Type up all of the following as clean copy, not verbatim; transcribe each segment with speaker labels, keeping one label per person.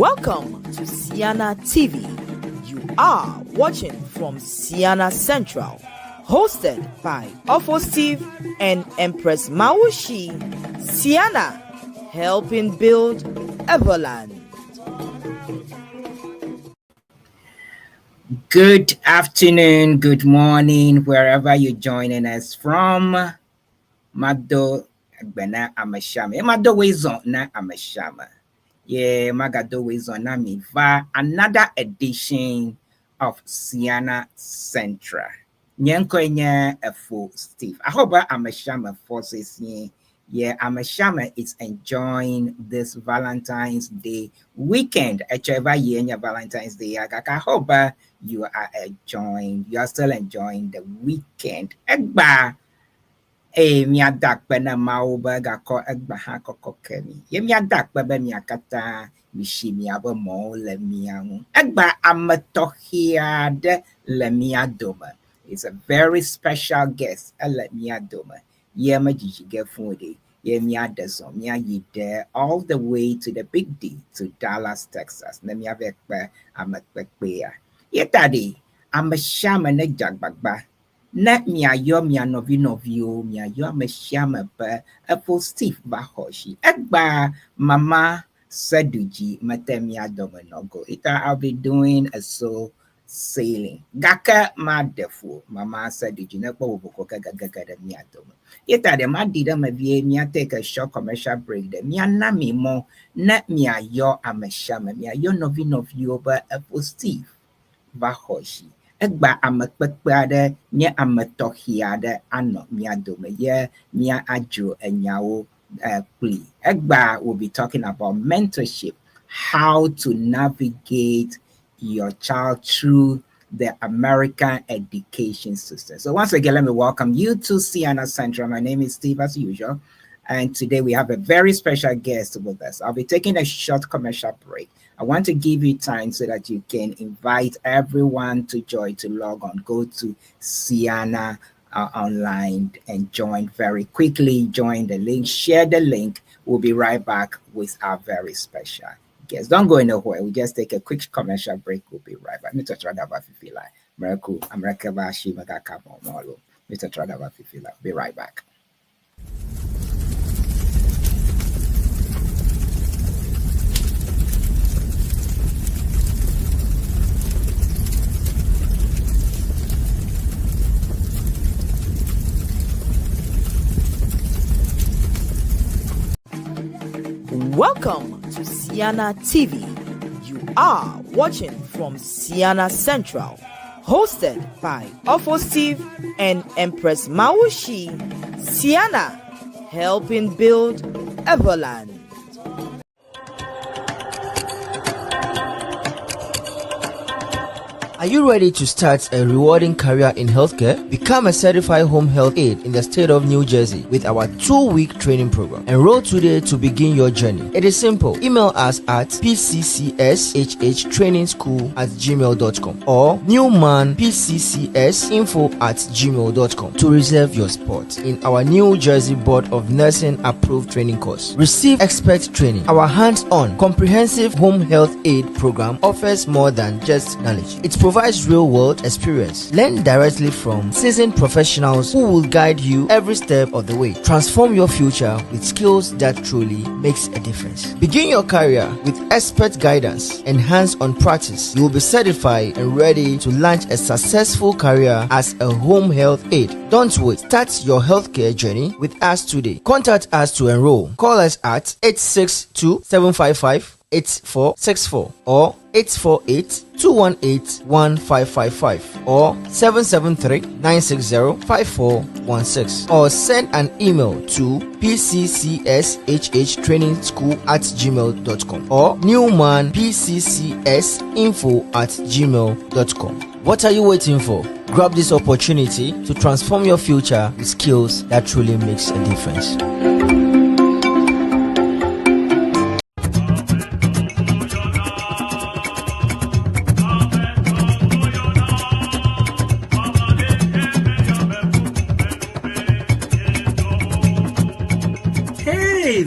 Speaker 1: Welcome to Ceana TV. You are watching from Ceana Central, hosted by OSEA and Empress Mawusi. Ceana, helping build Everland.
Speaker 2: Good afternoon, good morning, wherever you're joining us from. Mado Agbena Amashama. Mado Wezon na Amashama. Yeah, Magado Wezon na mi va another edition of Ceana Central. Nyankonya Efo Steve. I hope Amashama forces ye. Yeah, Amashama is enjoying this Valentine's Day weekend. Actually, year Valentine's Day. I hope you are enjoying. You are still enjoying the weekend. Egba, miya dakbe na mauba ga ko egba ha kokokemi. Ye miya dakbe be miya kata mishi miya bo mo le miya mu. Egba amatohiad le miya doma. It's a very special guest. Le miya doma. Ye ma jiji get funde. Ye miya deso miya yide all the way to the Big D to Dallas, Texas. Ne miya vekbe amatbekbeya. Yetadi, I'm a shaman a jagbagba. Net me a yo me a novio, me a yo me shaman per a full Steve Bahoshi. Egba, Mama Sedudzi, Matemia Dominogo. I'll be doing a soul sailing. Gaka ma defo, Mama Sedudzi, Nepo Bokoka Gagada Mia Domo. Yetadi, ma dida me vie, me take a short commercial break. There. Me a nami mo, net me a yo am a shaman, me a yo novio, but a full Steve. Bahoshi. Egba amakpekpeade nye amatohiade ano miadome ye mia ajo enyawo pli. Egba will be talking about mentorship, how to navigate your child through the American education system. So once again, let me welcome you to Ceana Central. My name is Steve as usual. And today we have a very special guest with us. I'll be taking a short commercial break. I want to give you time so that you can invite everyone to join, to log on. Go to Ceana online and join very quickly. Join the link, share the link. We'll be right back with our very special guest. Don't go anywhere. We'll just take a quick commercial break. We'll be right back. Mr. Tradava Fifila. Miracle. America Bashi Magakabo Molo. Mr. Tradava Fifila. Be right back.
Speaker 1: Welcome to Ceana TV. You are watching from Ceana Central, hosted by OSEA and Empress Mawusi. Ceana, helping build Everland.
Speaker 3: Are you ready to start a rewarding career in healthcare? Become a certified home health aide in the state of New Jersey with our 2-week training program. Enroll today to begin your journey. It is simple. Email us at pccshhtrainingschool@gmail.com or newmanpccsinfo@gmail.com to reserve your spot in our New Jersey Board of Nursing approved training course. Receive expert training. Our hands-on comprehensive home health aid program offers more than just knowledge. It provides real-world experience. Learn directly from seasoned professionals who will guide you every step of the way. Transform your future with skills that truly makes a difference. Begin your career with expert guidance and hands-on practice. You will be certified and ready to launch a successful career as a home health aide. Don't wait. Start your healthcare journey with us today. Contact us to enroll. Call us at 862-755-8464 or 848-218-1555 or 773-960-5416 or send an email to pccshhtrainingschool@gmail.com or newmanpccsinfo@gmail.com. What are you waiting for? Grab this opportunity to transform your future with skills that truly makes a difference.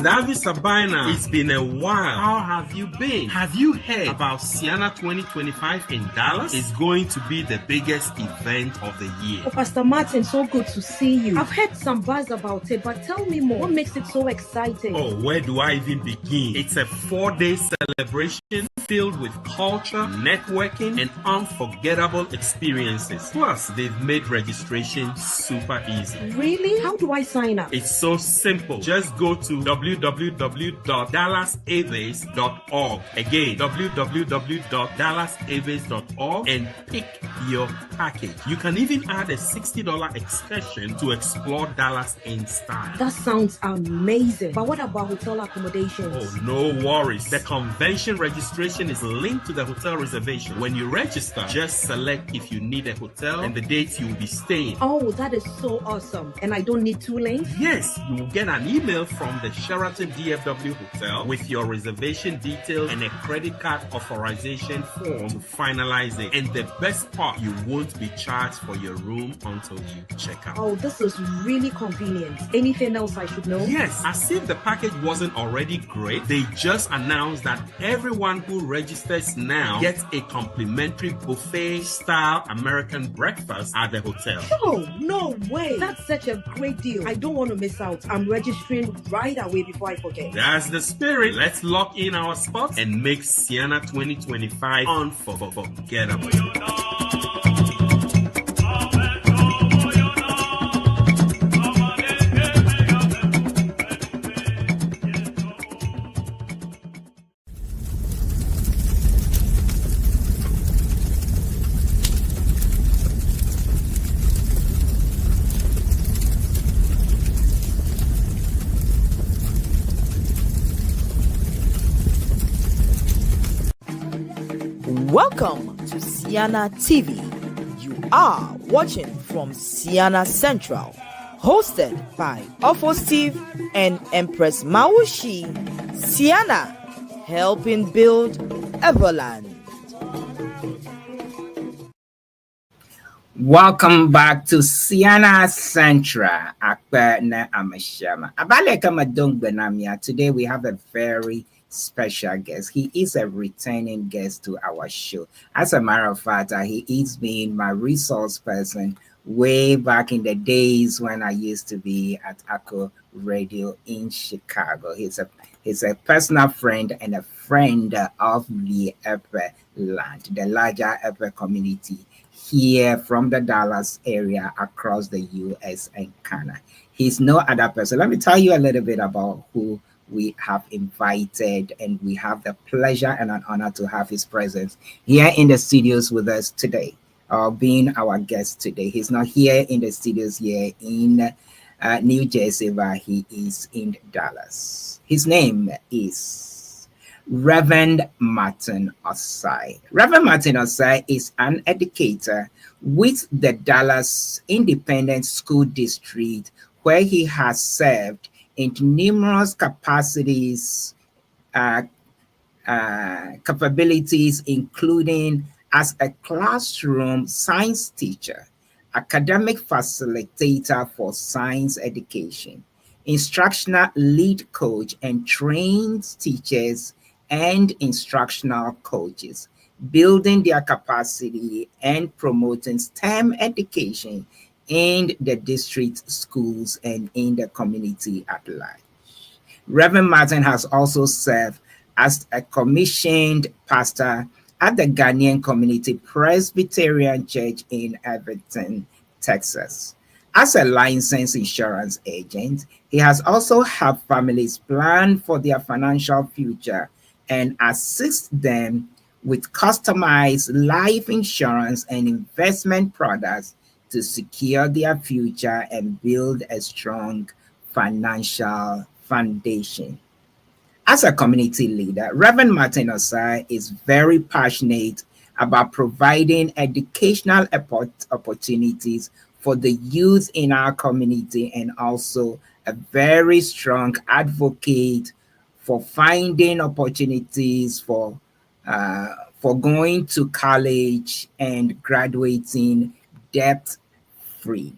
Speaker 2: That's
Speaker 4: Ravi Sabina, it's been a while. How have you been? Have you heard about Ceana 2025 in Dallas? It's going to be the biggest event of the year.
Speaker 5: Oh, Pastor Martin, so good to see you. I've heard some buzz about it, but tell me more. What makes it so exciting?
Speaker 4: Oh, where do I even begin? It's a 4-day celebration filled with culture, networking, and unforgettable experiences. Plus, they've made registration super easy.
Speaker 5: Really? How do I sign up?
Speaker 4: It's so simple. Just go to www.dallasaves.org. Again, www.dallasaves.org and pick your package. You can even add a $60 excursion to explore Dallas in style.
Speaker 5: That sounds amazing. But what about hotel accommodations?
Speaker 4: Oh, no worries. The convention registration is linked to the hotel reservation. When you register, just select if you need a hotel and the dates you will be staying.
Speaker 5: Oh, that is so awesome. And I don't need 2 lanes?
Speaker 4: Yes, you will get an email from the Sheraton DFW Hotel with your reservation details and a credit card authorization form to finalize it. And the best part, you won't be charged for your room until you check out.
Speaker 5: Oh, this is really convenient. Anything else I should know?
Speaker 4: Yes, as if the package wasn't already great, they just announced that everyone who registers now gets a complimentary buffet-style American breakfast at the hotel.
Speaker 5: Oh, no way. That's such a great deal. I don't want to miss out. I'm registering right away before I forget.
Speaker 4: That's the spirit. Let's lock in our spots and make Ceana 2025 unforgettable.
Speaker 1: Welcome to Ceana TV. You are watching from Ceana Central, hosted by Steve and Empress Mawusi. Ceana, helping build Everland.
Speaker 2: Welcome back to Ceana Central. Akbana Amashama. Abaleka Madong Benamia. Today we have a very special guest. He is a returning guest to our show. As a matter of fact, he is being my resource person way back in the days when I used to be at Echo Radio in Chicago. He's a personal friend and a friend of the Upper Land, the larger Upper community here from the Dallas area across the US and Canada. He's no other person. Let me tell you a little bit about who we have invited, and we have the pleasure and an honor to have his presence here in the studios with us today, being our guest today. He's not here in the studios here in New Jersey, but he is in Dallas. His name is Reverend Martin Osai. Reverend Martin Osai is an educator with the Dallas Independent School District, where he has served in numerous capabilities, including as a classroom science teacher, academic facilitator for science education, instructional lead coach, and trains teachers and instructional coaches, building their capacity and promoting STEM education in the district schools and in the community at large. Reverend Martin has also served as a commissioned pastor at the Ghanaian Community Presbyterian Church in Everton, Texas. As a licensed insurance agent, he has also helped families plan for their financial future and assist them with customized life insurance and investment products to secure their future and build a strong financial foundation. As a community leader, Reverend Martin Osai is very passionate about providing educational opportunities for the youth in our community, and also a very strong advocate for finding opportunities for going to college and graduating debt-free.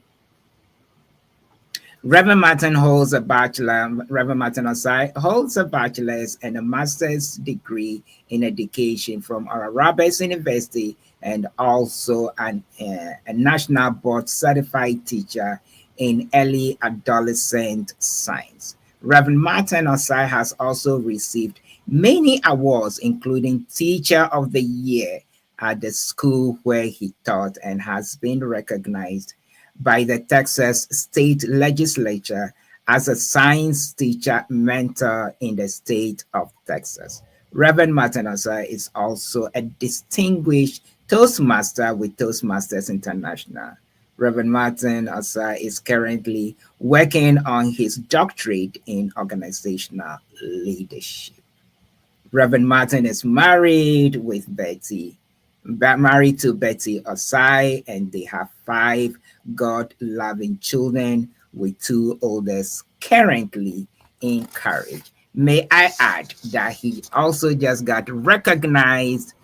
Speaker 2: Reverend Martin holds a bachelor. Reverend Martin Osai holds a bachelor's and a master's degree in education from Oral Roberts University, and also a national board certified teacher in early adolescent science. Reverend Martin Osai has also received many awards, including Teacher of the Year at the school where he taught, and has been recognized by the Texas State Legislature as a science teacher mentor in the state of Texas. Reverend Martin Osai is also a distinguished Toastmaster with Toastmasters International. Reverend Martin Osai is currently working on his doctorate in organizational leadership. Reverend Martin is married to Betty Osai, and they have 5 God-loving children, with 2 oldest currently in college. May I add that he also just got recognized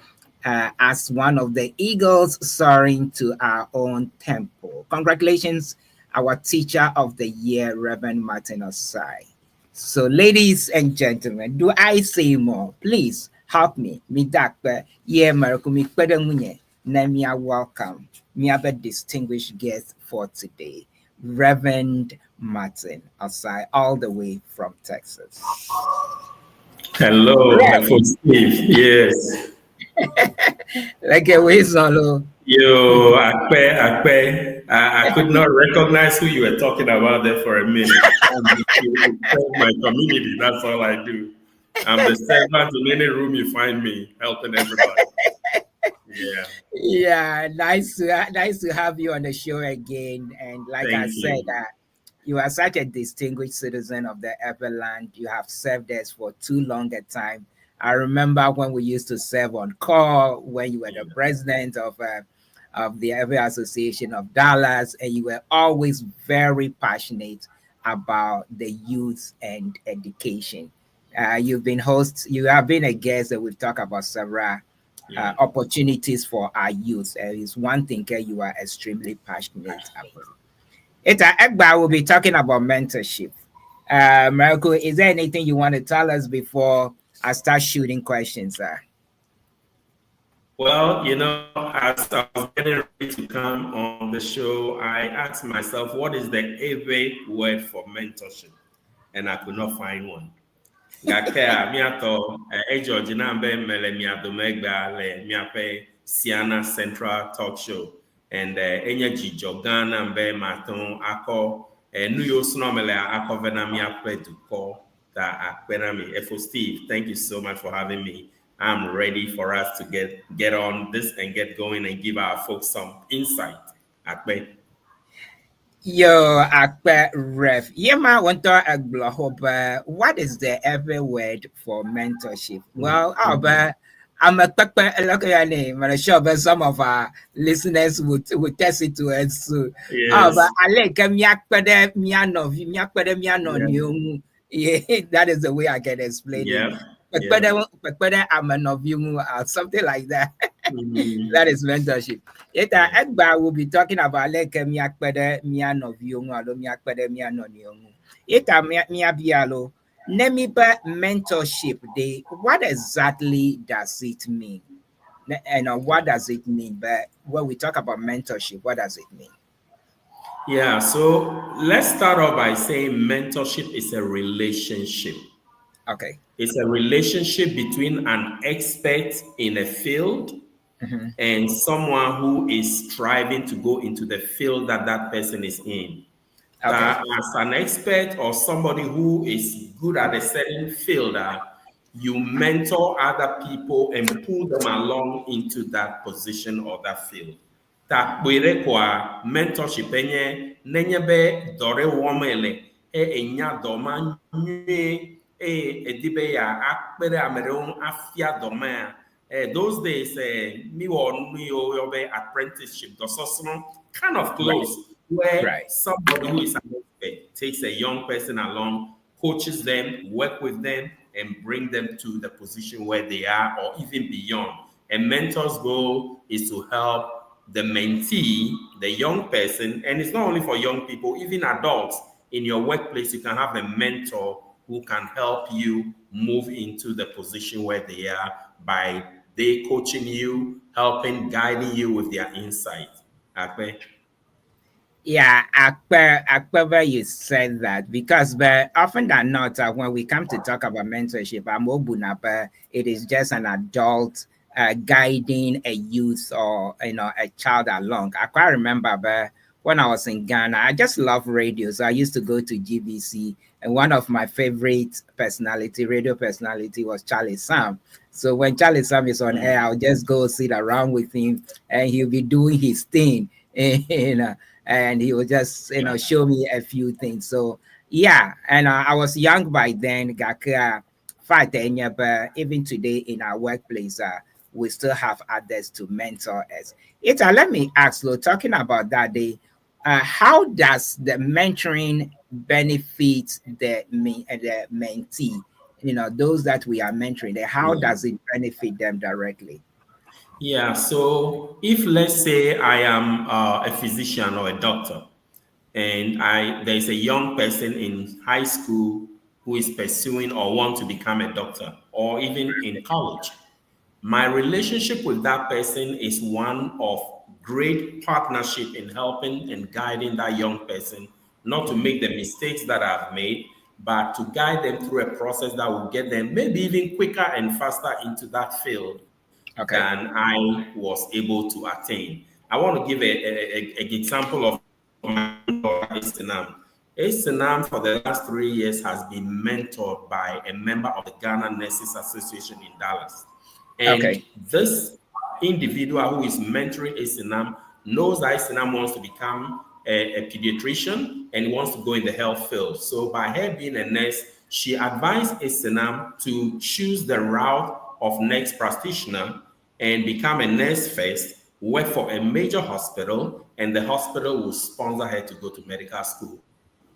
Speaker 2: as one of the eagles soaring to our own temple. Congratulations, our Teacher of the Year, Reverend Martin Osai. So, ladies and gentlemen, do I say more? Please help me. Me dakpe ye marakumi kwedemunye na me welcome. Me have a distinguished guest for today, Reverend Martin Osai, all the way from Texas.
Speaker 6: Hello, Steve. Yes.
Speaker 2: Like a whistle.
Speaker 6: Yo, Akpe. I could not recognize who you were talking about there for a minute. My community, that's all I do. I'm the servant in any room you find me, helping everybody.
Speaker 2: Yeah, nice to have you on the show again. And like
Speaker 6: Thank
Speaker 2: I said,
Speaker 6: you.
Speaker 2: You are such a distinguished citizen of the Everland. You have served us for too long a time. I remember when we used to serve on call, when you were the president of the Ever Association of Dallas, and you were always very passionate about the youth and education. You have been a guest that we've talked about several opportunities for our youth. Is one thing you are extremely passionate about. Egba will be talking about mentorship. Marco, is there anything you want to tell us before I start shooting questions, sir?
Speaker 6: Well, as I was getting ready to come on the show, I asked myself, what is the EV word for mentorship? And I could not find one. Ceana Central Talk Show. And energy jogana mbe maton ako nuyo snomele ako venamia to call that akbenami. Efo Steve, thank you so much for having me. I'm ready for us to get on this and get going and give our folks some insight. Akbe.
Speaker 2: Yo, Akbe Ref. Yema want to aglohoba. What is the ever word for mentorship? Well, I'm a look at your name, and I'm sure that some of our listeners would test it to us soon.
Speaker 6: Yes.
Speaker 2: But I like that is the way I can explain it. But I'm an of you or something like that. That is mentorship. Egba will be talking about like mian of you or mian on you. Nemiba mentorship day. What exactly does it mean? And what does it mean? But when we talk about mentorship, what does it mean?
Speaker 6: Yeah, so let's start off by saying mentorship is a relationship.
Speaker 2: Okay.
Speaker 6: It's a relationship between an expert in a field and someone who is striving to go into the field that person is in.
Speaker 2: Okay.
Speaker 6: As an expert or somebody who is good at a certain field, you mentor other people and pull them along into that position or that field. That kwa mentorship nenye be dore womele enya doma nye edibe ya akpere amereon afia doma. Those days me or me be apprenticeship kind of close. Where somebody who is an expert takes a young person along, coaches them, work with them, and bring them to the position where they are or even beyond. A mentor's goal is to help the mentee, the young person, and it's not only for young people, even adults, in your workplace, you can have a mentor who can help you move into the position where they are by they coaching you, helping, guiding you with their insight. Okay.
Speaker 2: Yeah, Akpeva, you said that because but often than not, when we come to talk about mentorship, it is just an adult guiding a youth or a child along. I quite remember but when I was in Ghana, I just love radio. So I used to go to GBC, and one of my favorite radio personality was Charlie Sam. So when Charlie Sam is on air, I'll just go sit around with him and he'll be doing his thing. And he would just show me a few things. So yeah, and I was young by then, Gaka fight, but even today in our workplace, we still have others to mentor us. Let me ask, talking about that day, how does the mentoring benefit the mentee? Those that we are mentoring, how does it benefit them directly?
Speaker 6: Yeah, so if let's say I am a physician or a doctor, and there's a young person in high school who is pursuing or want to become a doctor, or even in college, my relationship with that person is one of great partnership in helping and guiding that young person not to make the mistakes that I've made, but to guide them through a process that will get them maybe even quicker and faster into that field than I was able to attain. I want to give an example of my mentor, Ceana. Ceana, for the last 3 years, has been mentored by a member of the Ghana Nurses Association in Dallas. And this individual who is mentoring Ceana knows that Ceana wants to become a pediatrician and wants to go in the health field. So by her being a nurse, she advised Ceana to choose the route of nurse practitioner and become a nurse first, work for a major hospital, and the hospital will sponsor her to go to medical school.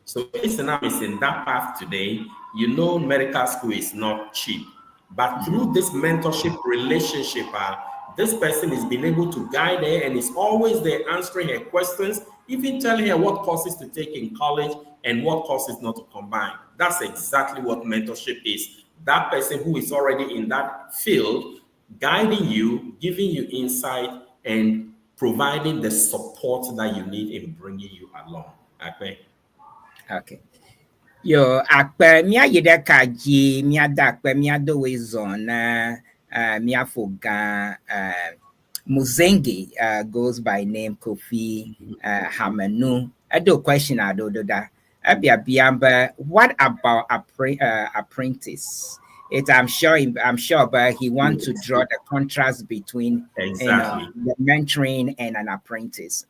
Speaker 6: So Ceana is in that path today. Medical school is not cheap. But through this mentorship relationship, this person is being able to guide her and is always there answering her questions, even telling her what courses to take in college and what courses not to combine. That's exactly what mentorship is. That person who is already in that field, guiding you, giving you insight, and providing the support that you need in bringing you along.
Speaker 2: Okay. Yo, akpe mia yede kaji mia dakpe mia do wezon mia foga Muzengi goes by name Kofi Hamanu. I do question I do that. What about apprentice? I'm sure, but he wants to draw the contrast between the mentoring and an apprentice.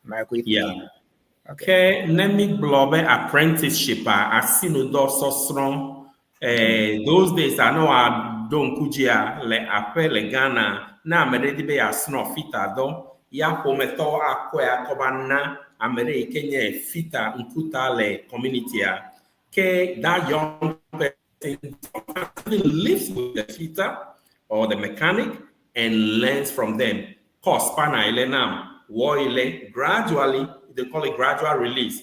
Speaker 6: Okay, let me blow apprenticeship. I see no door so strong. Those days I know I don't kujia le apre le Ghana na amere be a sno fita do ya pometo akwe akobana amere Kenya fita nkuta le community ke that young person lives with the fitter or the mechanic and learns from them. Course pana ile now, gradually they call it gradual release,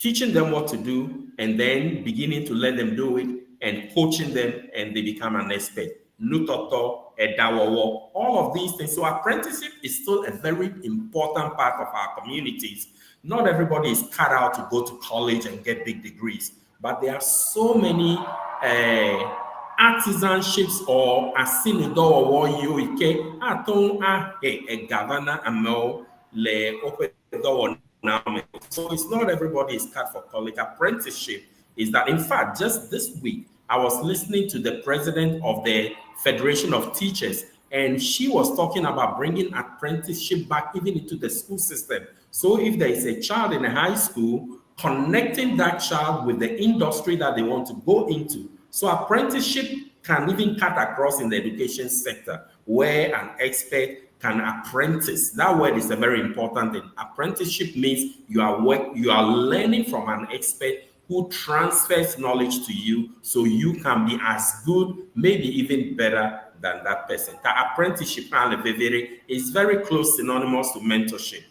Speaker 6: teaching them what to do and then beginning to let them do it and coaching them and they become an expert. Nutoto, Edawowo, all of these things. So apprenticeship is still a very important part of our communities. Not everybody is cut out to go to college and get big degrees, but there are so many artisanships or asinido or yoike aton a governor amel le open door now. So it's not everybody is cut for college. Apprenticeship is that, in fact, just this week I was listening to the president of the Federation of Teachers, and she was talking about bringing apprenticeship back even into the school system. So if there is a child in a high school, connecting that child with the industry that they want to go into. So apprenticeship can even cut across in the education sector, where an expert can apprentice. That word is a very important thing. Apprenticeship means you are learning from an expert who transfers knowledge to you so you can be as good, maybe even better than that person. The apprenticeship is very close synonymous to mentorship.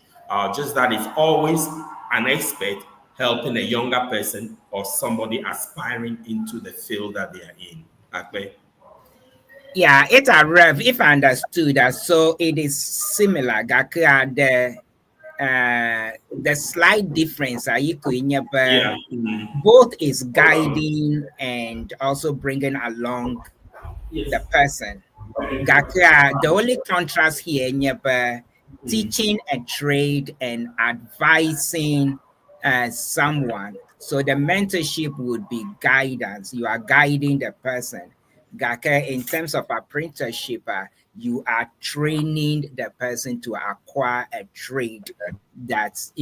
Speaker 6: Just that it's always an expert helping a younger person or somebody aspiring into the field that they are in. Okay.
Speaker 2: Yeah, it's a rev. If I understood that, so it is similar. The slight difference
Speaker 6: Yeah.
Speaker 2: both is guiding and also bringing along the person. The only contrast here, teaching a trade and advising someone. So the mentorship would be guidance. You are guiding the person. In terms of apprenticeship, you are training the person to acquire a trade. That's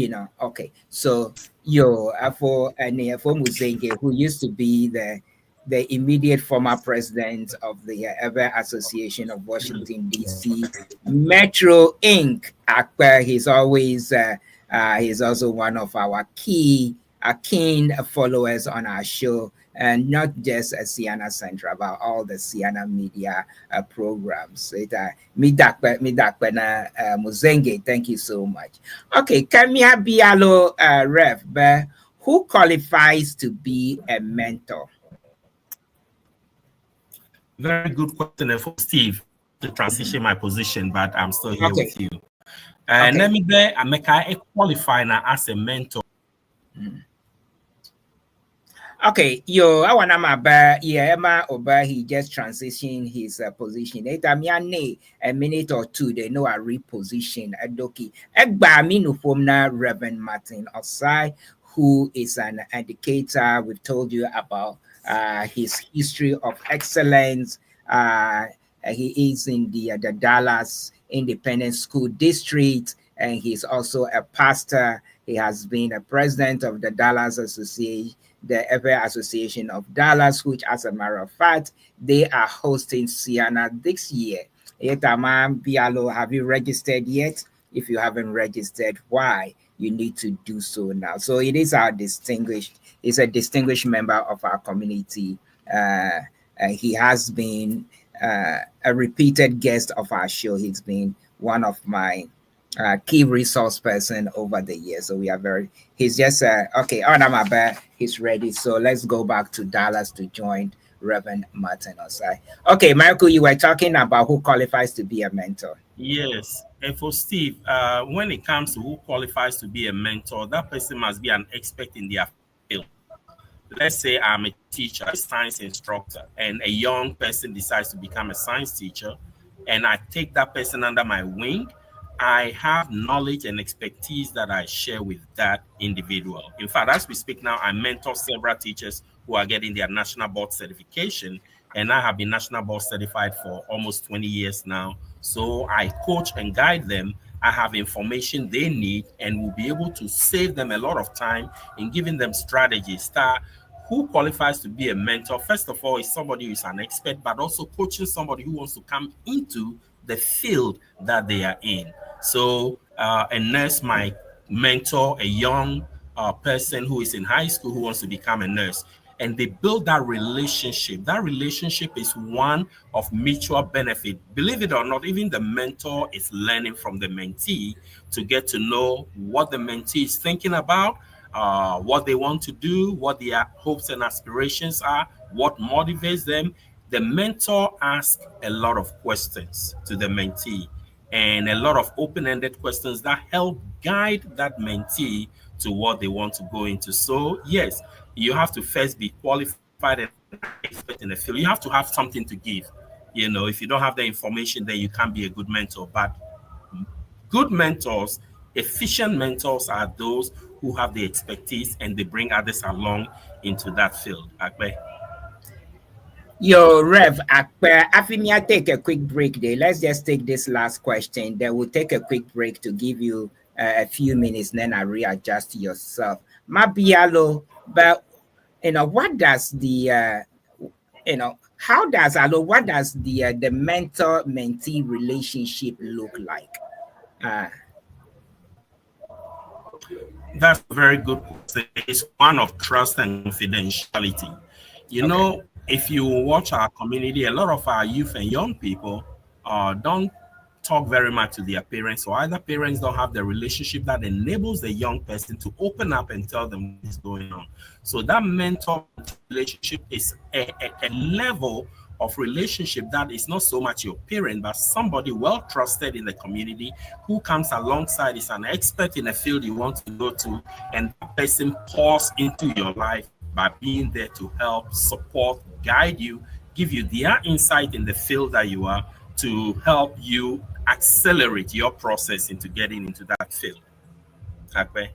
Speaker 2: okay. So for Muzenge, who used to be the immediate former president of the Ever Association of Washington, D.C. Metro Inc. He's also one of our keen followers on our show, and not just Ceana Central, but all the Ceana media programs. Muzenge, thank you so much. Okay, Kamia Bialo Rev, who qualifies to be a mentor?
Speaker 6: Very good question for Steve to transition my position, but I'm still here with you. Let me make I qualify now as a mentor.
Speaker 2: Okay, I wanna my Emma Oba, he just transitioned his position. A minute or two, they know a reposition a doki. Egba minu formna Reverend Martin Osai, who is an educator. We've told you about his history of excellence. He is in the Dallas Independent School District, and he's also a pastor. He has been a president of the Dallas Association, the Ever Association of Dallas, which, as a matter of fact, they are hosting Ceana this year. Bialo, have you registered yet? If you haven't registered, why? You need to do so now. So it is he's a distinguished member of our community. He has been a repeated guest of our show. He's been one of my key resource person over the years. So he's just okay, Onamabe, he's ready. So let's go back to Dallas to join Reverend Martin Osai. Okay, Michael, you were talking about who qualifies to be a mentor.
Speaker 6: Yes, and for Steve, when it comes to who qualifies to be a mentor, that person must be an expert in their field. Let's say I'm a teacher, a science instructor, and a young person decides to become a science teacher, and I take that person under my wing. I have knowledge and expertise that I share with that individual. In fact, as we speak now, I mentor several teachers who are getting their national board certification, and I have been national board certified for almost 20 years now. So I coach and guide them. I have information they need and will be able to save them a lot of time in giving them strategies. Who qualifies to be a mentor? First of all, is somebody who is an expert, but also coaching somebody who wants to come into the field that they are in. So a nurse might mentor a young person who is in high school who wants to become a nurse, and they build that relationship. That relationship is one of mutual benefit. Believe it or not, even the mentor is learning from the mentee to get to know what the mentee is thinking about, what they want to do, what their hopes and aspirations are, what motivates them. The mentor asks a lot of questions to the mentee, and a lot of open-ended questions that help guide that mentee to what they want to go into. So yes, you have to first be qualified and expert in the field. You have to have something to give. If you don't have the information, then you can't be a good mentor. But good mentors, efficient mentors, are those who have the expertise and they bring others along into that field. Okay.
Speaker 2: Yo, Rev, Afimia, take a quick break there. Let's just take this last question. Then we'll take a quick break to give you a few minutes, then I readjust yourself. Mabialo, but what does the what does the mentor-mentee relationship look like?
Speaker 6: That's a very good question. It's one of trust and confidentiality. If you watch our community, a lot of our youth and young people don't
Speaker 4: talk very much to their parents, or either parents don't have the relationship that enables the young person to open up and tell them what's going on. So that mentor relationship is a level of relationship that is not so much your parent, but somebody well trusted in the community who comes alongside, is an expert in a field you want to go to, and that person pours into your life by being there to help, support, guide you, give you their insight in the field that you are, to help you accelerate your process into getting into that field. Okay.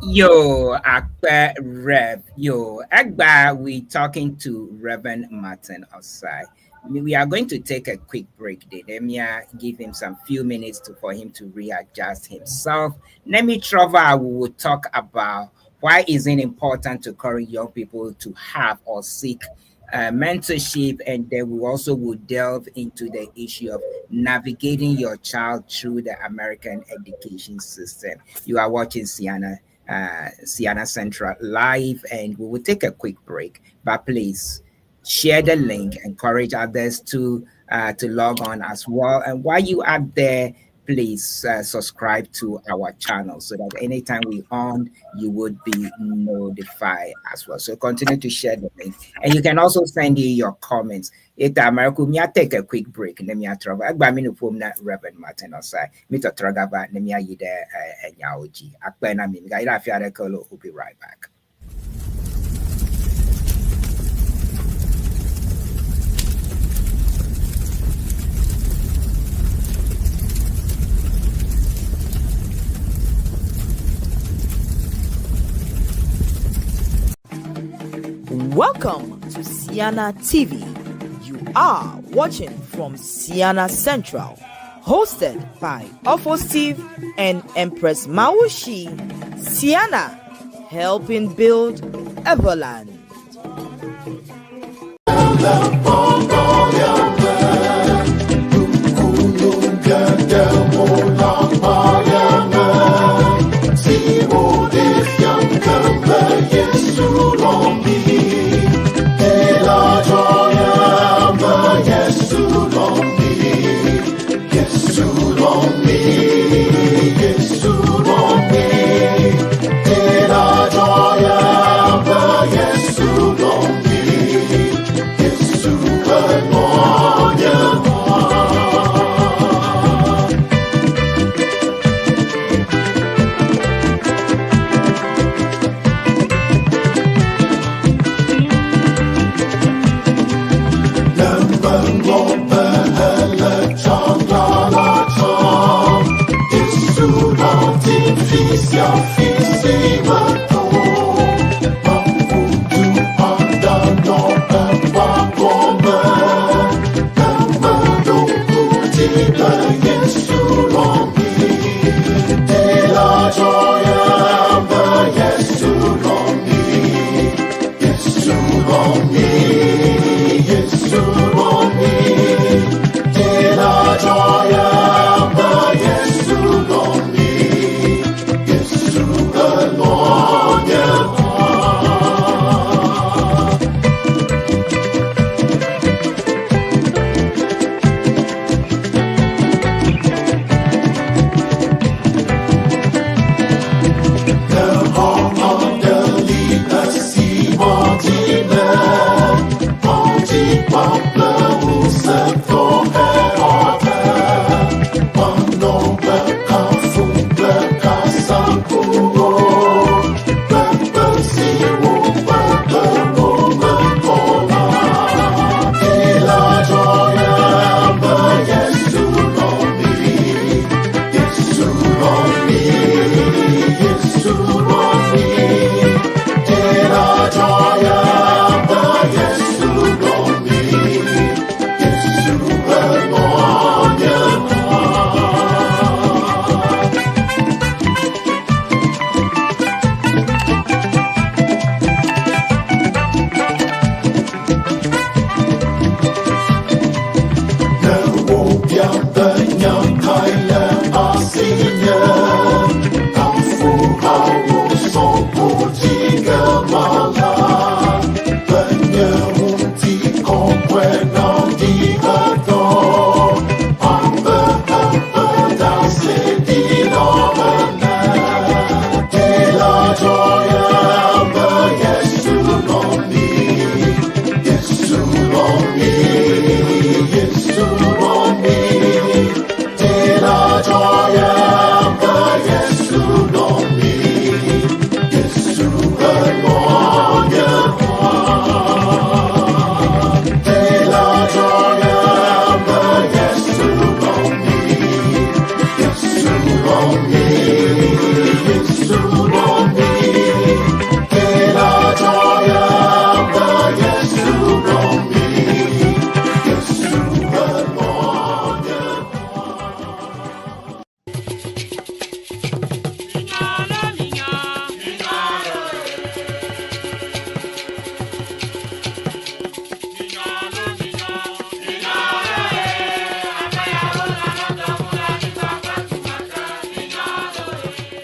Speaker 2: Yo, Akpe Rev. Yo, Agba, we talking to Reverend Martin Osai. We are going to take a quick break. Let me give him some few minutes for him to readjust himself. Let me travel. We will talk about why is it important to encourage young people to have or seek mentorship, and then we also will delve into the issue of navigating your child through the American education system. You are watching Ceana Central live, and we will take a quick break, but please share the link, encourage others to log on as well, and while you are there, please subscribe to our channel so that anytime we on, you would be notified as well. So continue to share the link, and you can also send in your comments. It America, me take a quick break. Let me travel. I mean, from that Reverend Martin Osai. Me to travel. Let me you there. Nyaoji. Akpena mi. Gaira fiare kolo. We'll be right back.
Speaker 1: Welcome to Ceana TV. You are watching from Ceana Central, hosted by OSEA-EDUCATOR and Empress Mawusi. Ceana, helping build Everland.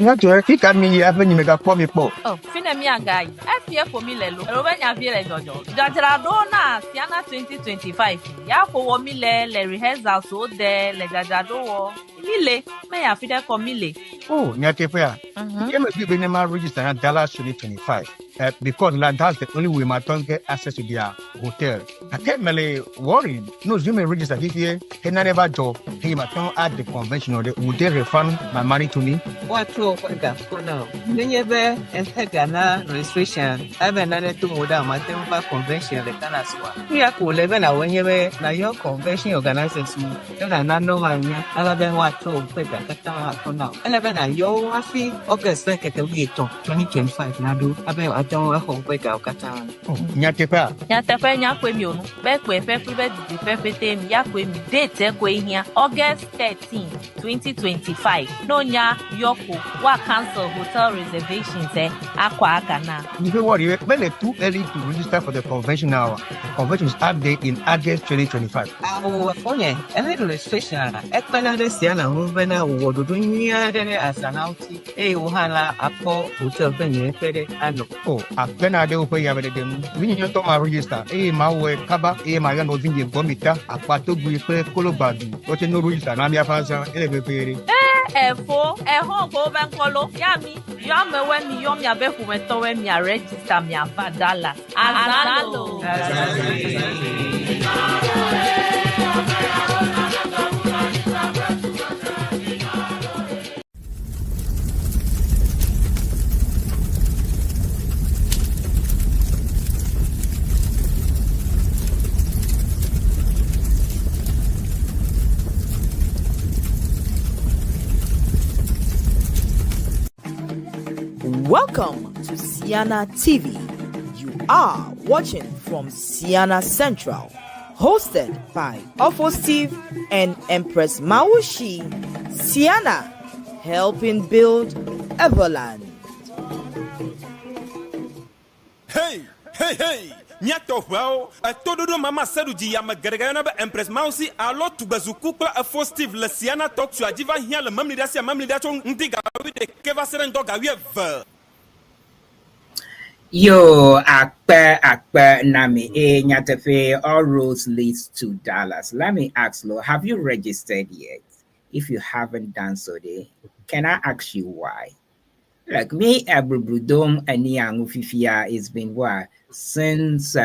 Speaker 7: Not to think at me, I've been mega for me.
Speaker 8: Oh, Finemia guy, FPF for me, Lelo, Rovenia Villa Jojo. Jajadona, Ceana 2025. Yako Mile, le rehearsal so there, le Jajado, Mile, may I feed for Mile.
Speaker 7: Oh, Nyatefia. You must be in my register at Dallas 2025. Because that's the only way my tongue get access to their hotel. I can't really worry. No, you may register this year. He never job. He my tongue at the convention or would they refund my money to me?
Speaker 9: What for now? Never and Ghana registration. I've another two more down my temple convention. The Canaswa. We are cool 11 when you were now your convention organizers. Then I know my other what to pay the for now. 11 and your happy August 2025. Now do about don't hold back our Katan.
Speaker 7: Nyatepa.
Speaker 8: Nyatepa Yakwemion, back where Pepe the Pepe Yakwemi date going here August 13, 2025. No, nya Yoko, what cancel hotel reservations, Aqua Ghana.
Speaker 7: You know what? You're too early to register for the convention now. The convention is update in August 2025.
Speaker 9: Our phone, a little registration. Ekpana de Ceana, Movena, would do near as an outie, a Ohana, Apo, hotel venue, and
Speaker 7: oh, I've been out there for you. We need to my register. Mawe, Kaba, Mayan was in the Bomita, Apato, Guipe, Colobadi, what no register, Namia Fansa, every
Speaker 8: for a home over and color, Yami, Yama when me yom ya befu meto when me a register me a vadala. Azalo.
Speaker 1: Welcome to Ceana TV. You are watching from Ceana Central, hosted by OSEA-EDUCATOR and Empress Mawusi. Ceana, helping build Everland.
Speaker 10: Hey! Nyato well, a todo mama Sedudzi ya magaragana ba Empress Mawusi a lot to bazuku kwa a OSEA-EDUCATOR le Ceana talk to a diva here le mamli dachong ndiga with the keva seren dog a
Speaker 2: Yo, akpe nami nyatefe, all roads leads to Dallas. Let me ask, Lo, have you registered yet? If you haven't done so, can I ask you why? Like me, Abrudom and Yang Fifia, it's been what? Since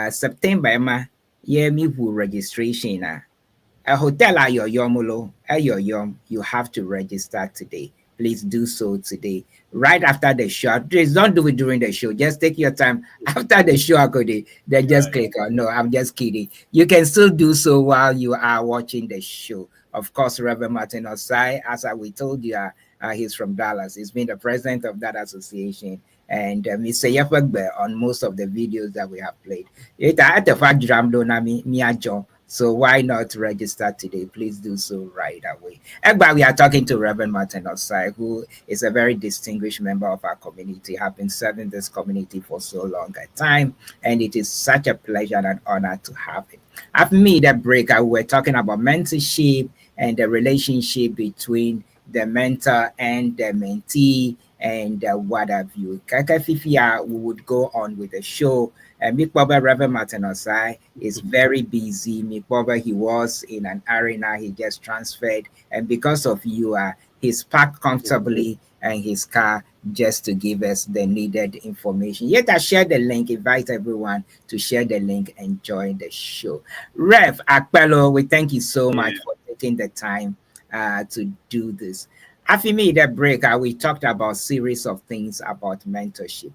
Speaker 2: September, me who registration. A hotel at your yomulo, at your yom, you have to register today. Please do so today. Right after the show. Please don't do it during the show. Just take your time after the show. Then just click on. No, I'm just kidding. You can still do so while you are watching the show. Of course, Reverend Martin Osai, as we told you, he's from Dallas. He's been the president of that association. And Mr. Yefagbe on most of the videos that we have played. So why not register today? Please do so right away. But we are talking to Reverend Martin Osai, who is a very distinguished member of our community, have been serving this community for so long a time, and it is such a pleasure and an honor to have him. After me, the break, we were talking about mentorship and the relationship between the mentor and the mentee and what have you. Kakafifia, we would go on with the show. Mikboba Reverend Martin Osai is very busy. Mikboba, he was in an arena, he just transferred, and because of you, he's parked comfortably in his car just to give us the needed information. Yet I share the link, invite everyone to share the link and join the show. Rev Akpelo, we thank you so much for taking the time to do this. After me, the break, we talked about series of things about mentorship.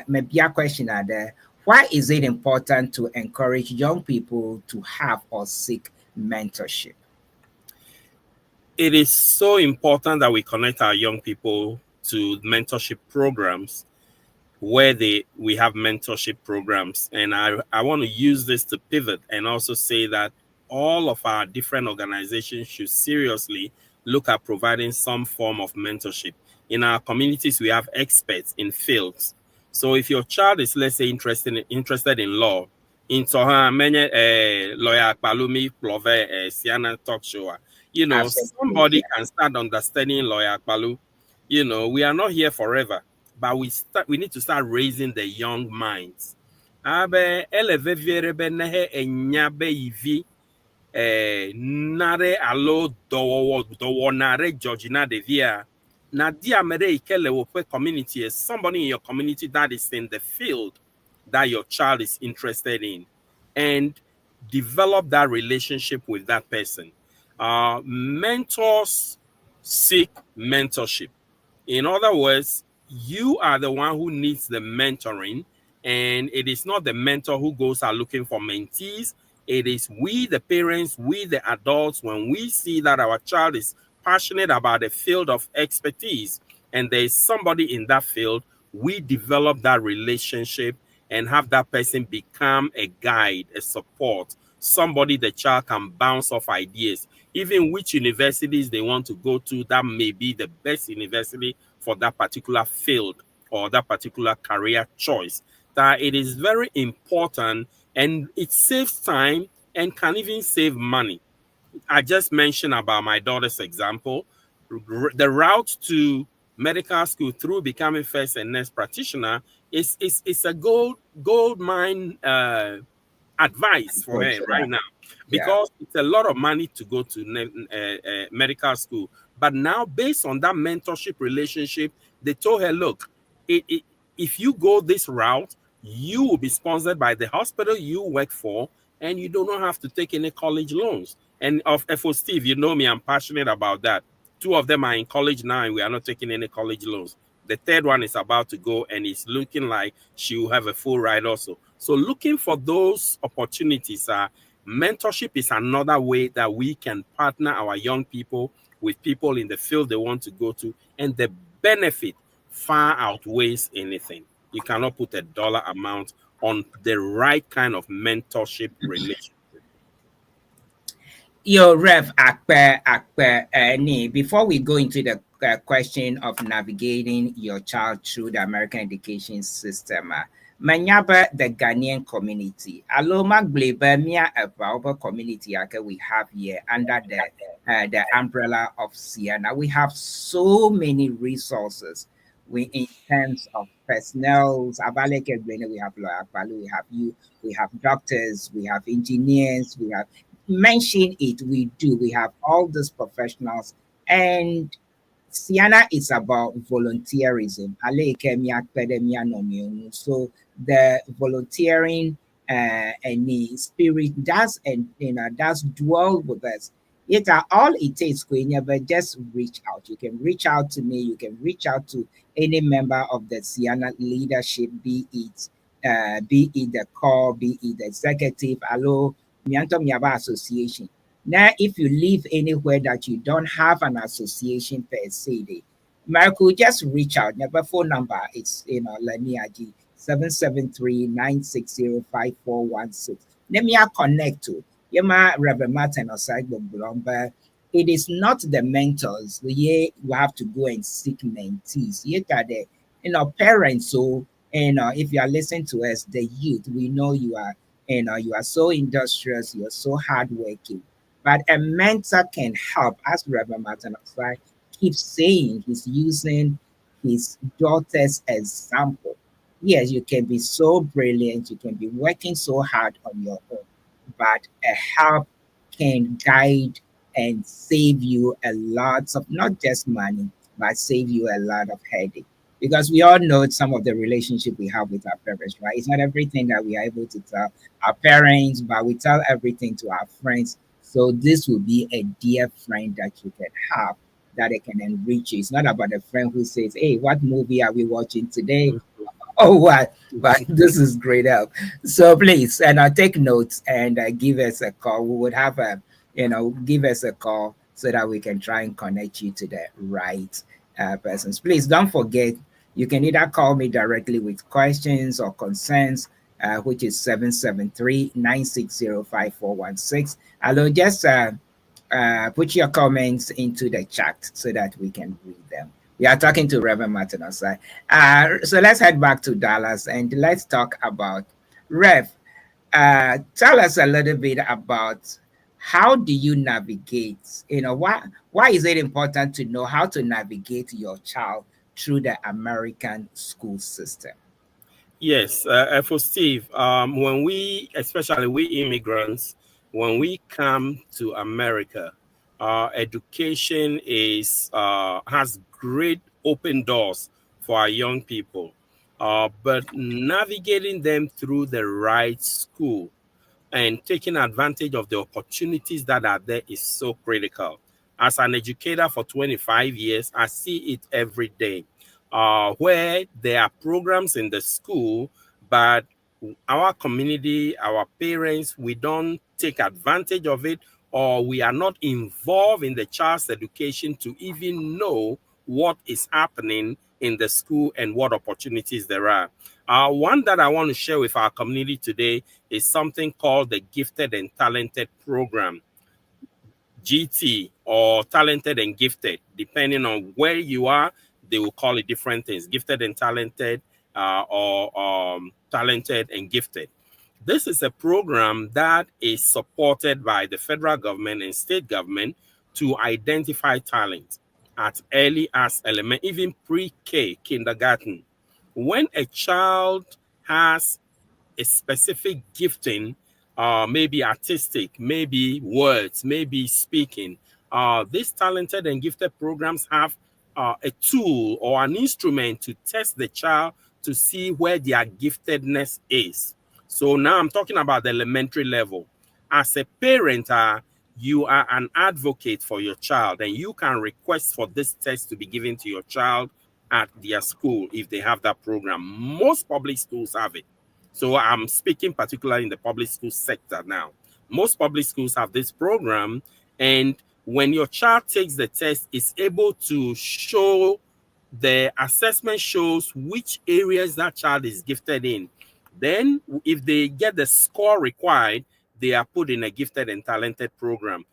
Speaker 2: Maybe a question there. Why is it important to encourage young people to have or seek mentorship?
Speaker 6: It is so important that we connect our young people to mentorship programs where we have mentorship programs. And I want to use this to pivot and also say that all of our different organizations should seriously look at providing some form of mentorship. In our communities, we have experts in fields. So if your child is, let's say, interested in law, into her many lawyer Palumi Plove Ceana talk show. You know,
Speaker 2: Absolutely,
Speaker 6: somebody can start understanding lawyer Palu. You know, we are not here forever, but we need to start raising the young minds. Abe eleve vierebe nehe enyabe ivi nare alo dowo nare Georgina de Via. Na dia mere ikele wope community is somebody in your community that is in the field that your child is interested in, and develop that relationship with that person. Mentors seek mentorship. In other words, you are the one who needs the mentoring, and it is not the mentor who goes out looking for mentees. It is we, the parents, we, the adults, when we see that our child is passionate about a field of expertise and there is somebody in that field, we develop that relationship and have that person become a guide, a support, somebody the child can bounce off ideas. Even which universities they want to go to, that may be the best university for that particular field or that particular career choice. That it is very important, and it saves time and can even save money. I just mentioned about my daughter's example. The route to medical school through becoming first and next practitioner is a gold mine advice for her right now,
Speaker 2: yeah.
Speaker 6: because it's a lot of money to go to medical school. But now, based on that mentorship relationship, they told her, look, if you go this route, you will be sponsored by the hospital you work for, and you do not have to take any college loans. And of FO Steve, you know me, I'm passionate about that. Two of them are in college now, and we are not taking any college loans. The third one is about to go, and it's looking like she will have a full ride also. So looking for those opportunities, mentorship is another way that we can partner our young people with people in the field they want to go to, and the benefit far outweighs anything. You cannot put a dollar amount on the right kind of mentorship relationship.
Speaker 2: Yo, Rev Akpe, before we go into the question of navigating your child through the American education system, Manyaba, the Ghanaian community, Aloma Gleba, Mia, a Baoba community we have here under the umbrella of Ceana. We have so many resources. We, in terms of personnel, we have lawyer, we have you, we have doctors, we have engineers, we have mention it, we do. We have all these professionals, and Ceana is about volunteerism. So the volunteering and the spirit does, and does dwell with us. Yet all it takes, but just reach out. You can reach out to me. You can reach out to any member of the Ceana leadership, be it the core, be it the executive. Hello, Mianto Miaba Association. Now, if you live anywhere that you don't have an association per se, Marco, just reach out. Number phone number is Laniaji 773-960-5416. Let me connect to Yema Reverend Martin or Blomba. It is not the mentors. You have to go and seek mentees. You got the parents. So if you are listening to us, the youth, we know you are you are so industrious, you're so hardworking. But a mentor can help, as Reverend Martin Osai keeps saying, he's using his daughter's example. Yes, you can be so brilliant, you can be working so hard on your own, but a help can guide and save you a lot of not just money, but save you a lot of headache. Because we all know some of the relationship we have with our parents, right? It's not everything that we are able to tell our parents, but we tell everything to our friends. So this will be a dear friend that you can have that it can enrich you. It's not about a friend who says, hey, what movie are we watching today? Oh, what? But this is great help. So please, and take notes and give us a call. We would have give us a call so that we can try and connect you to the right persons. Please don't forget, you can either call me directly with questions or concerns, which is 773-960-5416. I'll just put your comments into the chat so that we can read them. We are talking to Reverend Martin Osai. So let's head back to Dallas and let's talk about Rev. tell us a little bit about how do you navigate? Why is it important to know how to navigate your child through the American school system?
Speaker 6: Yes, for Steve, especially we immigrants, when we come to America, education has great open doors for our young people, but navigating them through the right school and taking advantage of the opportunities that are there is so critical. As an educator for 25 years, I see it every day, where there are programs in the school, but our community, our parents, we don't take advantage of it, or we are not involved in the child's education to even know what is happening in the school and what opportunities there are. One that I want to share with our community today is something called the Gifted and Talented Program, GT, or Talented and Gifted. Depending on where you are, they will call it different things, Gifted and Talented, or Talented and Gifted. This is a program that is supported by the federal government and state government to identify talent at early as element, even pre-K, kindergarten. When a child has a specific gifting, maybe artistic, maybe words, maybe speaking, these talented and gifted programs have a tool or an instrument to test the child to see where their giftedness is. So now I'm talking about the elementary level. As a parent, you are an advocate for your child, and you can request for this test to be given to your child at their school if they have that program. Most public schools have it. So I'm speaking particularly in the public school sector now. Most public schools have this program, and when your child takes the test, it's able to show, the assessment shows which areas that child is gifted in. Then if they get the score required, they are put in a gifted and talented program.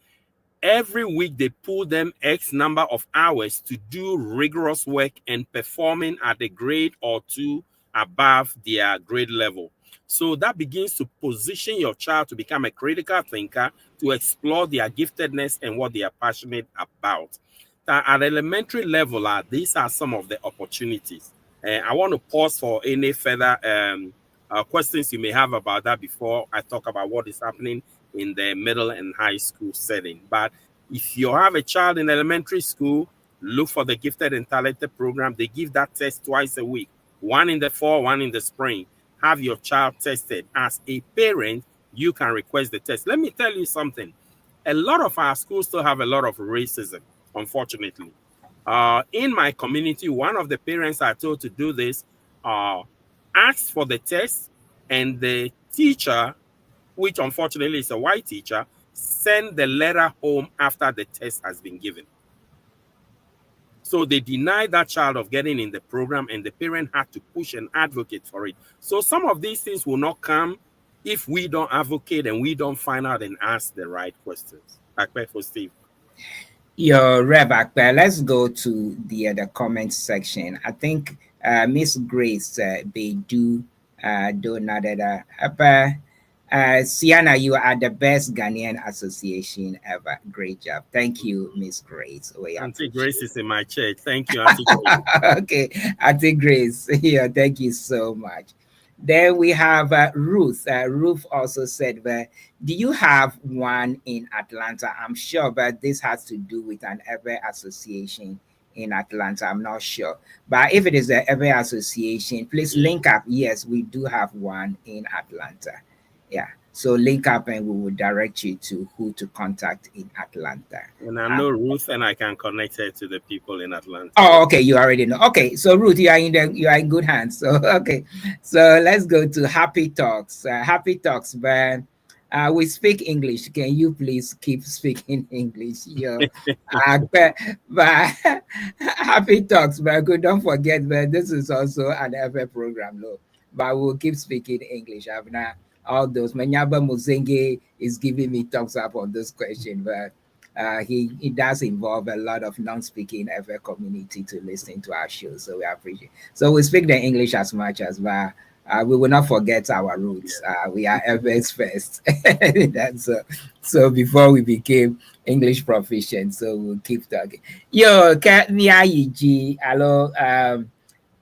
Speaker 6: Every week, they pull them X number of hours to do rigorous work and performing at a grade or two above their grade level. So that begins to position your child to become a critical thinker, to explore their giftedness and what they are passionate about. At elementary level, these are some of the opportunities. I want to pause for any further questions you may have about that before I talk about what is happening in the middle and high school setting. But if you have a child in elementary school, look for the Gifted and Talented program. They give that test twice a week, one in the fall, one in the spring. Have your child tested. As a parent, you can request the test. Let me tell you something. A lot of our schools still have a lot of racism, unfortunately. In my community, one of the parents I told to do this asked for the test, and the teacher, which unfortunately is a white teacher, send the letter home after the test has been given. So they denied that child of getting in the program, and the parent had to push and advocate for it. So some of these things will not come if we don't advocate and we don't find out and ask the right questions. Akpe for Steve.
Speaker 2: Your Rev Akpe, let's go to the comment section. I think Miss Grace Bedu Donadeda. Ceana, you are the best Ghanaian association ever. Great job. Thank you, Miss Grace.
Speaker 6: Auntie Grace is in my church. Thank you, Auntie Grace.
Speaker 2: Okay, Auntie Grace. Yeah, thank you so much. Then we have Ruth. Ruth also said, do you have one in Atlanta? I'm sure, but this has to do with an EVE association in Atlanta. I'm not sure. But if it is the EVE association, please link up. Yes, we do have one in Atlanta. Yeah. So link up and we will direct you to who to contact in Atlanta.
Speaker 6: And I know Ruth, and I can connect her to the people in Atlanta.
Speaker 2: Oh, okay. You already know. Okay. So Ruth, you are in good hands. So okay. So let's go to Happy Talks. Happy Talks, but we speak English. Can you please keep speaking English? But Happy Talks, but don't forget that this is also an EVE program, no. But we'll keep speaking English. I've not all those. Manyaba Muzenge is giving me thumbs up on this question, but he does involve a lot of non-speaking EVE community to listen to our show, so we appreciate. So we speak the English as much as, but we will not forget our roots. We are FX first. That's so before we became English proficient, so we'll keep talking. Yo, hello,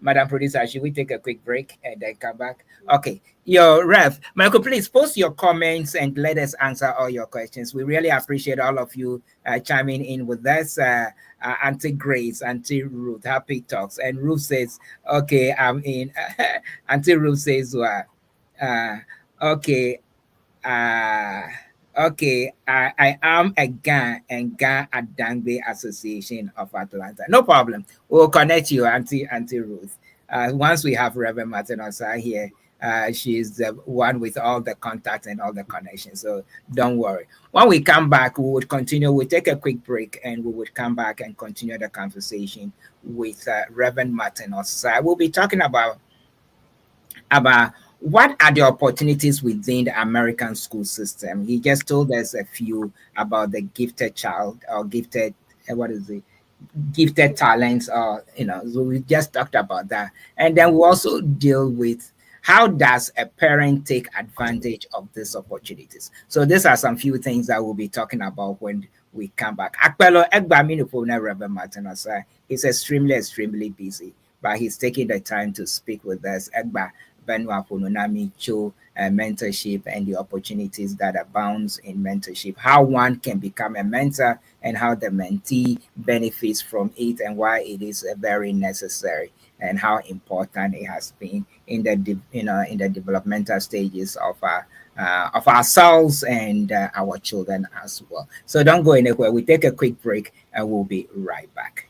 Speaker 2: Madam Producer, should we take a quick break and then come back? Okay. Yo, Rev, Michael, please post your comments and let us answer all your questions. We really appreciate all of you chiming in with us. Auntie Grace, Auntie Ruth, happy talks. And Ruth says, okay, I'm in. Auntie Ruth says, okay, okay, I am a GA and GA Adangbe Association of Atlanta. No problem. We'll connect you, Auntie Ruth. Once we have Reverend Martin Osa here, she's the one with all the contacts and all the connections. So don't worry. When we come back, we would continue. We'll take a quick break and we would come back and continue the conversation with Reverend Martin Osa. We'll be talking about what are the opportunities within the American school system. He just told us a few about the gifted child or gifted, gifted talents, or, so we just talked about that. And then we also deal with how does a parent take advantage of these opportunities. So these are some few things that we'll be talking about when we come back. Reverend Martin Osa is extremely busy, but he's taking the time to speak with us. Mentorship and the opportunities that abounds in mentorship, how one can become a mentor and how the mentee benefits from it and why it is very necessary and how important it has been in the in the developmental stages of ourselves and our children as well. So don't go anywhere. We take a quick break and we'll be right back.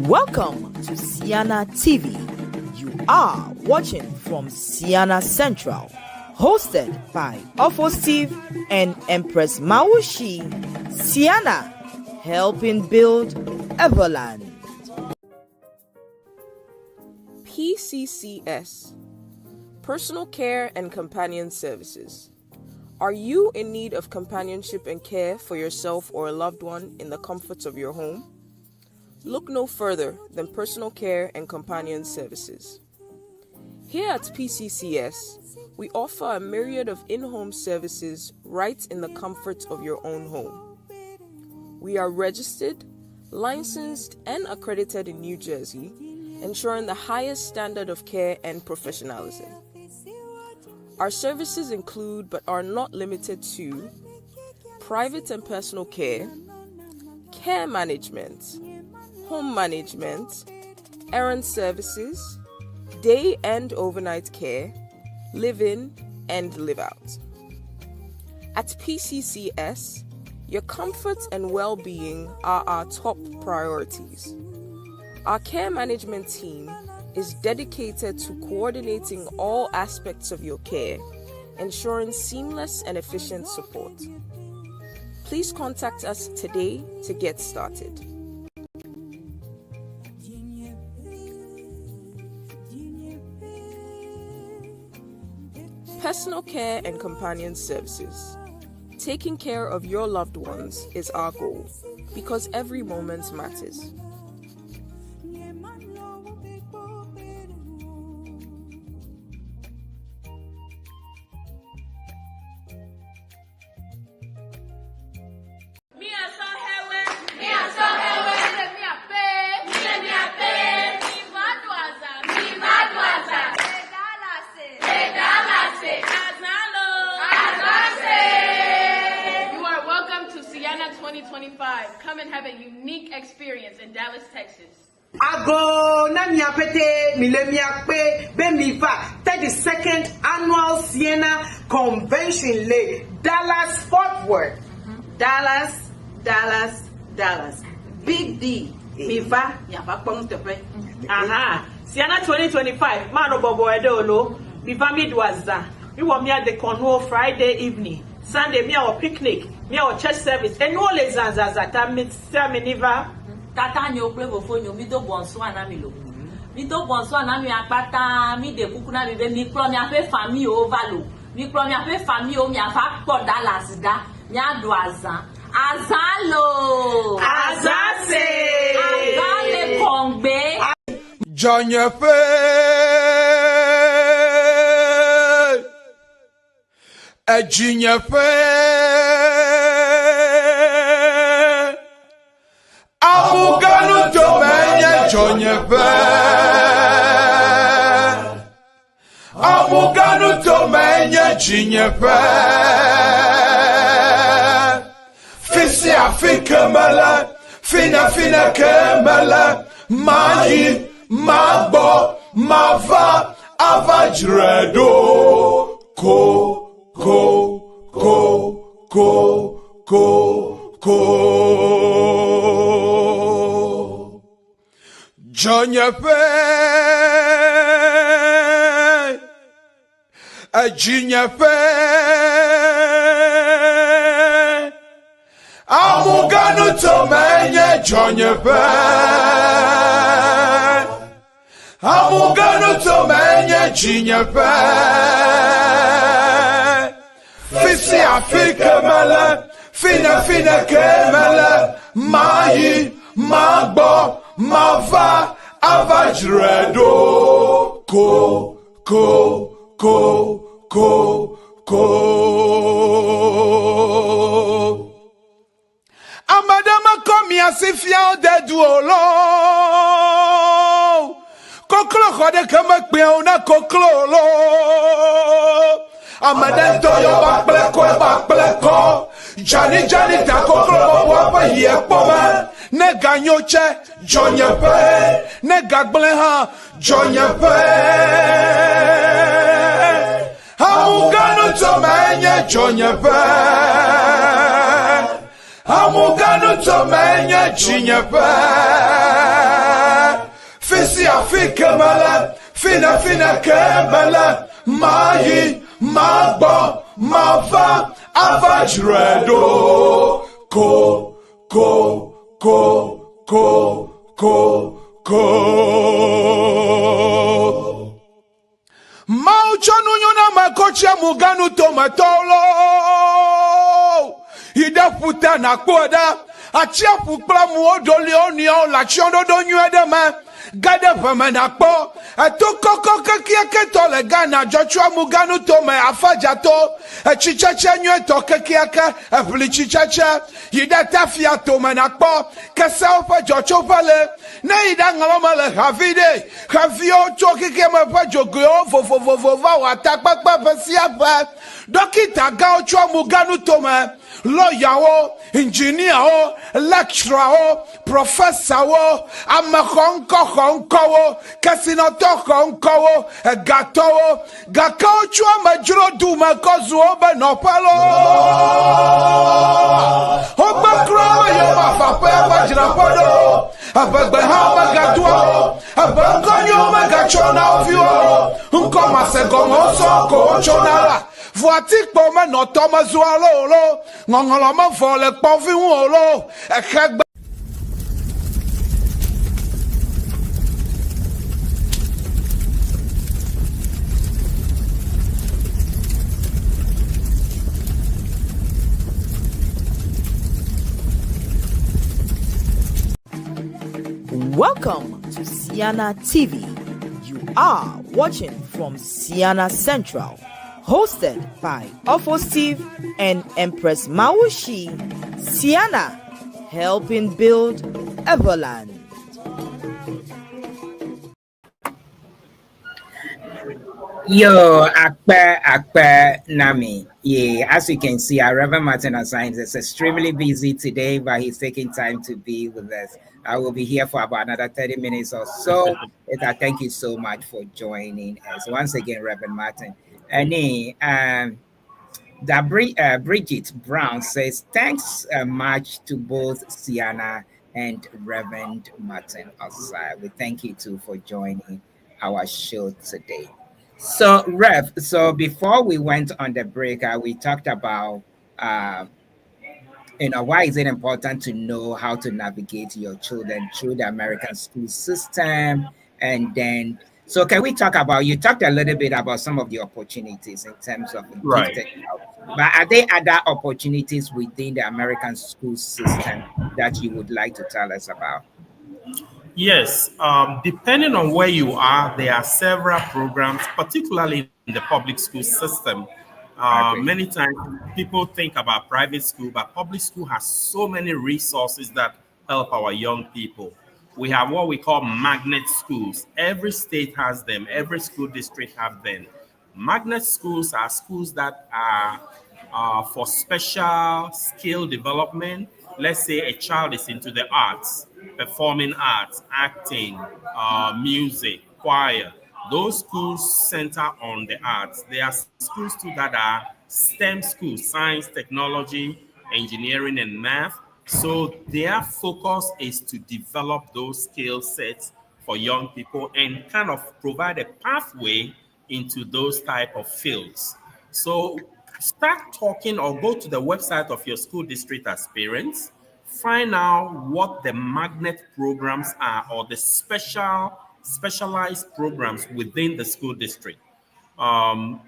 Speaker 1: Welcome to Ceana TV. You are watching from Ceana Central, hosted by OSEA-EDUCATOR and Empress Mawusi. Ceana, helping build Everland.
Speaker 11: PCCS, Personal Care and Companion Services. Are you in need of companionship and care for yourself or a loved one in the comforts of your home? Look no further than Personal Care and Companion Services. Here at PCCS, we offer a myriad of in-home services right in the comfort of your own home. We are registered, licensed, and accredited in New Jersey, ensuring the highest standard of care and professionalism. Our services include, but are not limited to, private and personal care, care management, home management, errand services, day and overnight care, live-in and live-out. At PCCS, your comfort and well-being are our top priorities. Our care management team is dedicated to coordinating all aspects of your care, ensuring seamless and efficient support. Please contact us today to get started. Personal Care and Companion Services. Taking care of your loved ones is our goal because every moment matters.
Speaker 12: Come and have a unique experience in Dallas, Texas.
Speaker 13: Ago Nanyapete Milemiakpe Bemiva 32nd Annual Ceana Convention Lay Dallas Fort Worth. Dallas. Big D. Miva Yapakong Tepe.
Speaker 12: Aha. Ceana 2025. Mano Bobo Edolo. Miva Midwaza. We were me at the Cornwall Friday evening. Sunday, me our picnic, me our church service, and all the Zanzazata, Miniva.
Speaker 8: Tata, you play for you, me do bonso and amilo. mi to bonsoir na mi apata mi de kuku na mi be mi kro mi afe famille o valo mi kro mi afe famille o mi afa po Dallas da mi adu azan azalo
Speaker 13: Azase.
Speaker 8: azale kongbe
Speaker 14: Jonyefe Ejinyefe Amuganu Tomenye Jonyefe Amuganu Tomenye Jinyefe Fisi Afika Mala Fina Kemala Mayi Magbo Mava Avajredo Ko Jonyefe Ajinyefe Amuganu Tomenye Jonyefe Amuganu Tomenye Jinyefe Fisi Afika Mala Fina Kemala Mayi Magbo Mava Avajredo Ko Amadama komi asifia de duolo Koklo khode kama pe ona koklo lo Amadento yo bakple ko Jani ta koklo bo pa hie poma Ne ganyoche Jonyefe Ne gagle ha Jonyefe Amuganu Tomenye Jonyefe Amuganu Tomenye Jinyefe Fisi Afika Mala Fina Kemala Mayi Magbo Mava Avajredo Ko Mauchonu nyona makocha muganu tomatolo Ida puta na koda Achia pukla muodoli oni o la chiondo do nyuede ma Gade vame na po Atoko kekieke to le gana Joshua muganu to me afajato Chichacha nyue to kekieke Evli chichacha Ida tafia to me na po Kesa ofa jocho pale Ne ida ngaloma le havide Havio to kekeme pa jogyo Vova watakpa pasiapa Dokita gao chua muganu to me Lawyer o, engineer o, lecturer o, professor o, amakonko o, kasinato konko o, gato o, gakao chua majuro duma kozu obe nopalo. Oba krama yo mafape abajira pado, abagbe hama gadua, abagonyo magachona ovio, nkoma segomo soko chonala. Voitik po me no toma zualo lo, ngongolo me vole povi uolo, ekegbe.
Speaker 1: Welcome to Ceana TV. You are watching from Ceana Central. Hosted by OSEA-EDUCATOR and Empress Mawusi, Ceana, helping build Everland.
Speaker 2: Yo, Akpe Nami. Yeah, as you can see, our Reverend Martin Assigns is extremely busy today, but he's taking time to be with us. I will be here for about another 30 minutes or so. Thank you so much for joining us. Once again, Reverend Martin. Bridget Brown says, thanks much to both Ceana and Reverend Martin Osai. We thank you too for joining our show today. So, Rev, before we went on the break, we talked about, why is it important to know how to navigate your children through the American school system And then, so can we talk about, you talked a little bit about some of the opportunities in terms of
Speaker 6: Right.
Speaker 2: gifted help, but are there other opportunities within the American school system that you would like to tell us about?
Speaker 6: Yes, depending on where you are, there are several programs, particularly in the public school system. Many times people think about private school, but public school has so many resources that help our young people. We have what we call magnet schools. Every state has them, every school district have them. Magnet schools are schools that are for special skill development. Let's say a child is into the arts, performing arts, acting, music, choir. Those schools center on the arts. There are schools too that are STEM schools, science, technology, engineering, and math. So their focus is to develop those skill sets for young people and kind of provide a pathway into those type of fields. So start talking or go to the website of your school district as parents, find out what the magnet programs are or the specialized programs within the school district.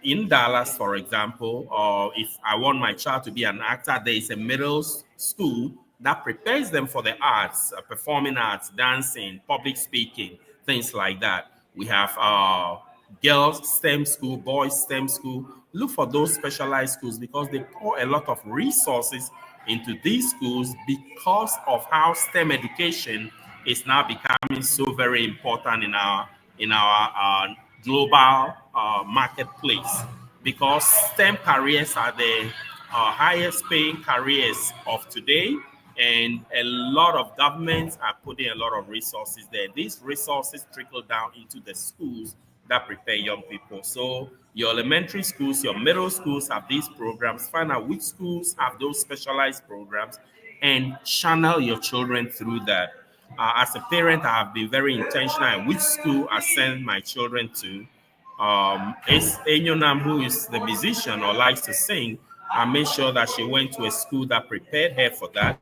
Speaker 6: In Dallas, for example, or if I want my child to be an actor, there is a middle school that prepares them for the arts, performing arts, dancing, public speaking, things like that. We have girls STEM school, boys STEM school. Look for those specialized schools because they pour a lot of resources into these schools because of how STEM education is now becoming so very important in our global marketplace, because STEM careers are the highest paying careers of today, and a lot of governments are putting a lot of resources there. These resources trickle down into the schools that prepare young people. So your elementary schools, your middle schools have these programs. Find out which schools have those specialized programs and channel your children through that. As a parent, I have been very intentional in which school I send my children to. Enyonam, who is the musician or likes to sing, I made sure that she went to a school that prepared her for that.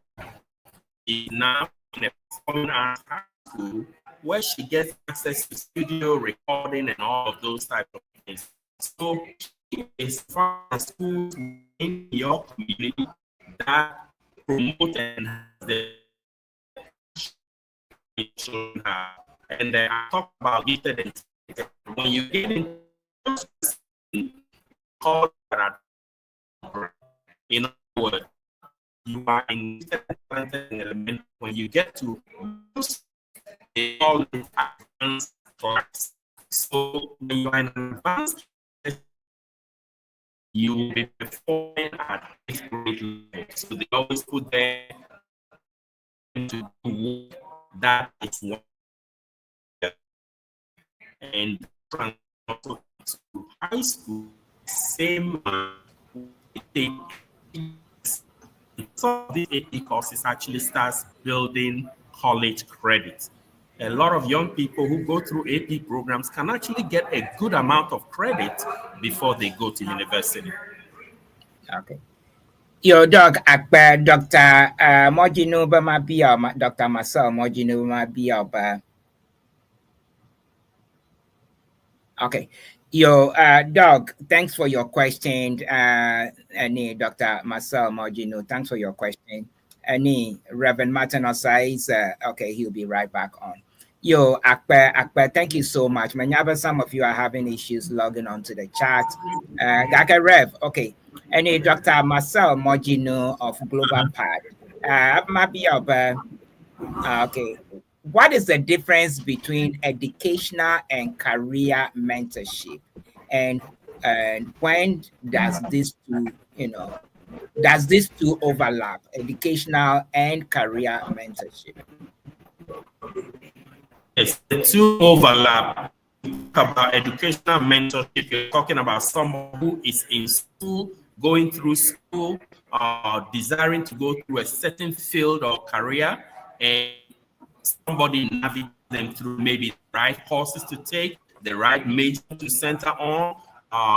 Speaker 6: She's now in a performing arts school where she gets access to studio recording and all of those types of things. So she is from schools in your community that promote and has the children have. And then I talk about gifted and talented. When you get into call that, in other words, you are in talented element. When you get to they all advanced class. So when you are in an advanced class, you will be performing at this grade level. So they always put there to work that is one. And transfer to high school, same some of these AP courses actually starts building college credit. A lot of young people who go through AP programs can actually get a good amount of credit before they go to university.
Speaker 2: Okay. Your dog, Akbar, Dr. Mojino Bamabia, Dr. Marcel Mojino Bamabia. Okay. Yo, Doug, thanks for your question. Dr. Marcel Mojino, thanks for your question. Reverend Martin says, okay, he'll be right back on. Yo, Akbar, thank you so much. Manyaba, some of you are having issues logging onto the chat. Dr. Rev, okay. Dr. Marcel Mojino of Global Pad. Okay. What is the difference between educational and career mentorship, and when does this two overlap, educational and career mentorship?
Speaker 6: Yes, the two overlap. About educational mentorship, you're talking about someone who is in school, going through school, desiring to go through a certain field or career, and somebody navigate them through maybe the right courses to take, the right major to center on,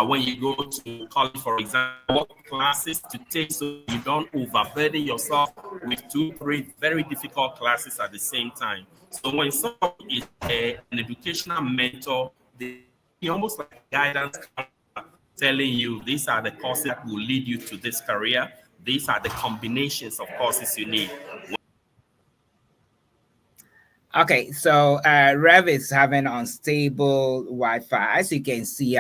Speaker 6: when you go to college, for example, what classes to take so you don't overburden yourself with 2-3 very difficult classes at the same time. So when somebody is an educational mentor, they almost like guidance telling you these are the courses that will lead you to this career. These are the combinations of courses you need.
Speaker 2: Okay, so Rev is having unstable Wi-Fi. As you can see,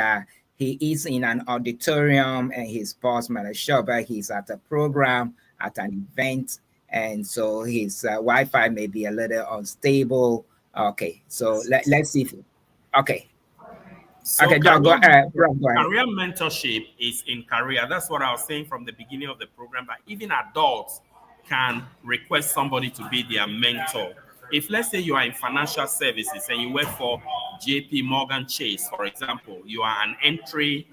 Speaker 2: he is in an auditorium and he's paused Malashova. He's at a program, at an event, and so his Wi-Fi may be a little unstable. Okay, so let's see. Okay.
Speaker 6: So
Speaker 2: okay,
Speaker 6: career,
Speaker 2: go ahead.
Speaker 6: Career mentorship is in career. That's what I was saying from the beginning of the program, that even adults can request somebody to be their mentor. If let's say you are in financial services and you work for JP Morgan Chase, for example, you are an entry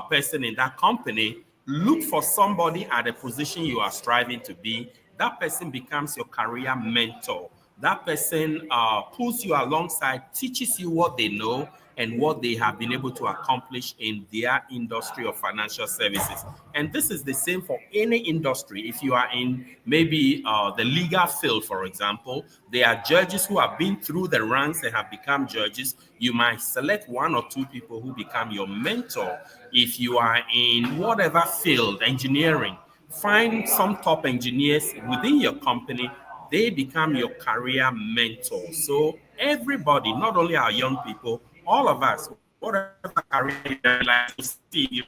Speaker 6: person in that company, look for somebody at the position you are striving to be. That person becomes your career mentor. That person pulls you alongside, teaches you what they know and what they have been able to accomplish in their industry of financial services. And this is the same for any industry. If you are in maybe the legal field, for example, there are judges who have been through the ranks and have become judges. You might select 1 or 2 people who become your mentor. If you are in whatever field, engineering, find some top engineers within your company. They become your career mentor. So everybody, not only our young people, all of us, whatever career you like to see,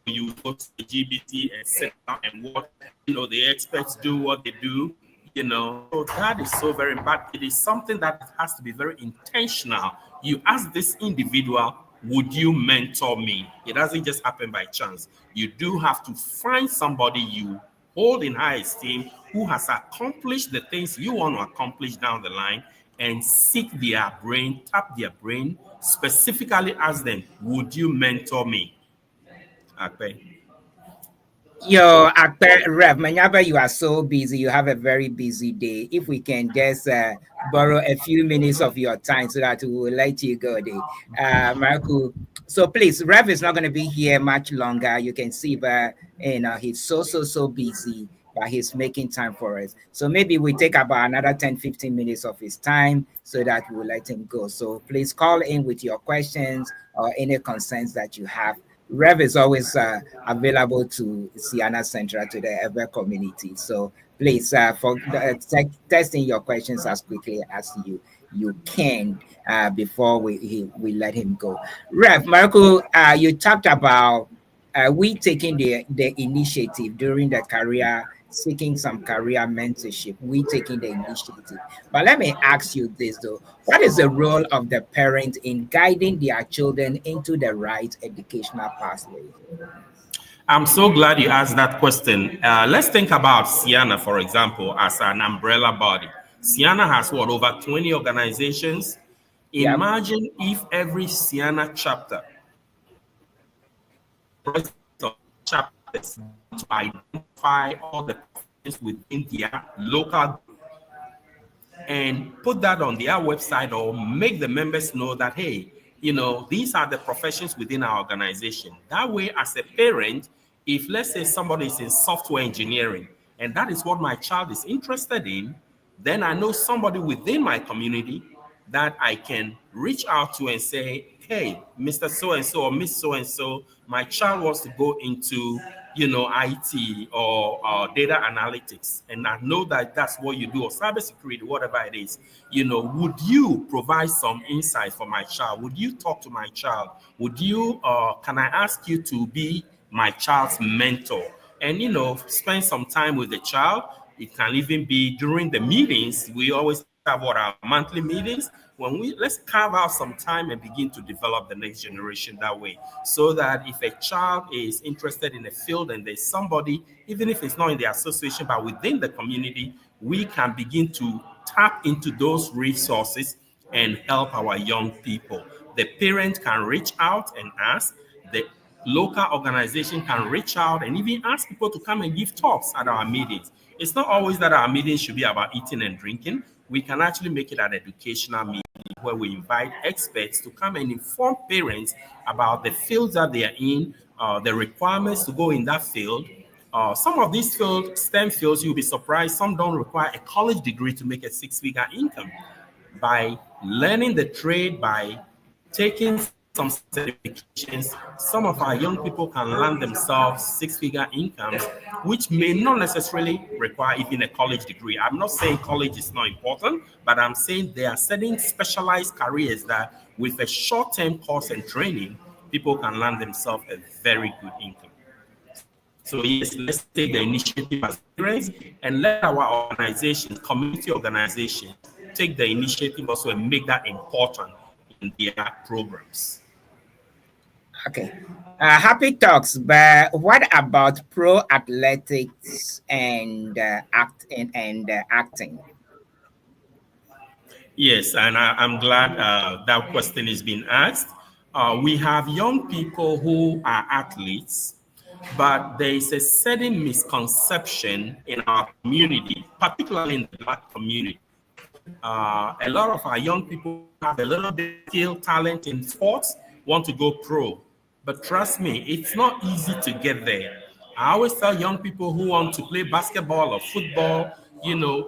Speaker 6: you go to the GBT and sit down and watch, the experts do what they do, So that is so very important. It is something that has to be very intentional. You ask this individual, would you mentor me? It doesn't just happen by chance. You do have to find somebody you hold in high esteem who has accomplished the things you want to accomplish down the line, and seek their brain, tap their brain, specifically ask them, would you mentor me?
Speaker 2: Yo, Rev, whenever you are so busy, you have a very busy day. If we can just borrow a few minutes of your time so that we will let you go, Marco. So please, Rev is not going to be here much longer. You can see that he's so busy, but he's making time for us. So maybe we take about another 10-15 minutes of his time so that we will let him go. So please call in with your questions or any concerns that you have. Rev is always available to Ceana Central, to the ever community. So please, for testing your questions as quickly as you can before we let him go. Rev, Marco, you talked about we taking the initiative during the career, seeking some career mentorship, we taking the initiative. But let me ask you this though, what is the role of the parent in guiding their children into the right educational pathway?
Speaker 6: I'm so glad you asked that question. Let's think about Ceana, for example, as an umbrella body. Ceana has over 20 organizations. Imagine if every Ceana chapter chapters to identify all the professions within their local and put that on their website, or make the members know that, hey, these are the professions within our organization. That way, as a parent, if let's say somebody is in software engineering and that is what my child is interested in, then I know somebody within my community that I can reach out to and say, hey, Mr. So-and-so or Miss So-and-so, my child wants to go into, IT or data analytics. And I know that that's what you do, or cybersecurity, whatever it is. Would you provide some insight for my child? Would you talk to my child? Would you, can I ask you to be my child's mentor? And, spend some time with the child. It can even be during the meetings. We always have our monthly meetings. Let's carve out some time and begin to develop the next generation that way, so that if a child is interested in a field and there's somebody, even if it's not in the association, but within the community, we can begin to tap into those resources and help our young people. The parent can reach out and ask. The local organization can reach out and even ask people to come and give talks at our meetings. It's not always that our meetings should be about eating and drinking. We can actually make it an educational meeting where we invite experts to come and inform parents about the fields that they are in, the requirements to go in that field. Some of these STEM fields, you'll be surprised, some don't require a college degree to make a six-figure income. By learning the trade, by taking some certifications, some of our young people can land themselves six-figure incomes, which may not necessarily require even a college degree. I'm not saying college is not important, but I'm saying there are certain specialized careers that with a short-term course and training, people can land themselves a very good income. So yes, let's take the initiative as parents and let our organizations, community organizations, take the initiative also and make that important in their programs.
Speaker 2: Okay. Happy talks, but what about pro athletics and acting?
Speaker 6: Yes, and I'm glad that question is being asked. We have young people who are athletes, but there is a certain misconception in our community, particularly in the Black community. A lot of our young people have a little bit of skill, talent in sports, want to go pro. But trust me, it's not easy to get there. I always tell young people who want to play basketball or football,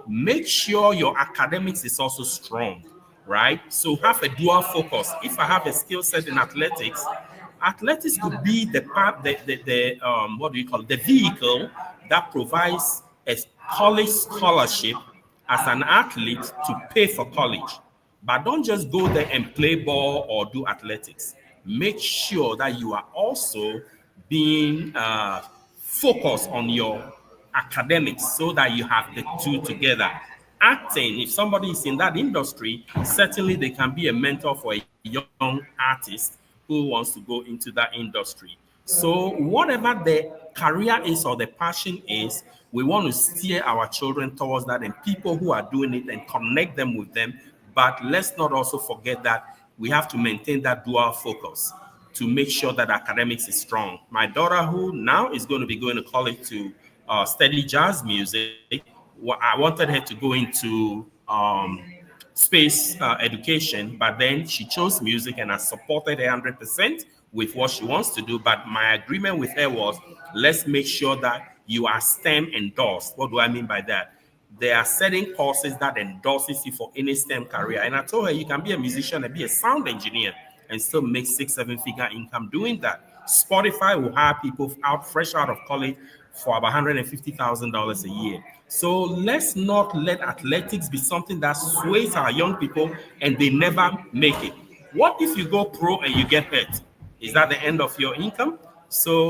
Speaker 6: make sure your academics is also strong, right? So have a dual focus. If I have a skill set in athletics could be the part, the vehicle that provides a college scholarship as an athlete to pay for college. But don't just go there and play ball or do athletics. Make sure that you are also being focused on your academics so that you have the two together. Acting, if somebody is in that industry, certainly they can be a mentor for a young artist who wants to go into that industry. So whatever the career is or the passion is, we want to steer our children towards that and people who are doing it and connect them with them. But let's not also forget that we have to maintain that dual focus to make sure that academics is strong. My daughter, who now is going to be going to college to study jazz music, I wanted her to go into space education, but then she chose music and I supported her 100% with what she wants to do. But my agreement with her was, let's make sure that you are STEM endorsed. What do I mean by that? There are certain courses that endorses you for any STEM career. And I told her, you can be a musician and be a sound engineer and still make 6-7 figure income doing that. Spotify will hire people fresh out of college for about $150,000 a year. So let's not let athletics be something that sways our young people and they never make it. What if you go pro and you get hurt? Is that the end of your income? So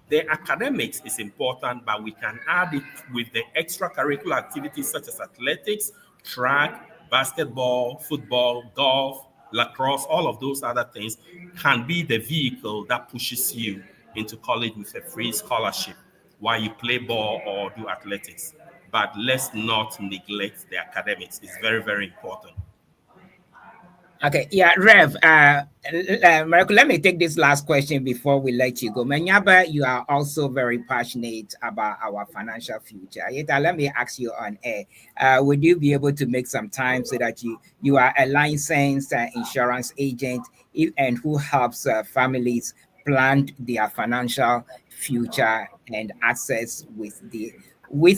Speaker 6: the academics is important, but we can add it with the extracurricular activities such as athletics, track, basketball, football, golf, lacrosse, all of those other things can be the vehicle that pushes you into college with a free scholarship while you play ball or do athletics. But let's not neglect the academics. It's very, very important.
Speaker 2: Okay, yeah, Rev, Marco, let me take this last question before we let you go. Manyaba, you are also very passionate about our financial future. Yeta, let me ask you on air, would you be able to make some time so that you are a licensed insurance agent and who helps families plan their financial future and access with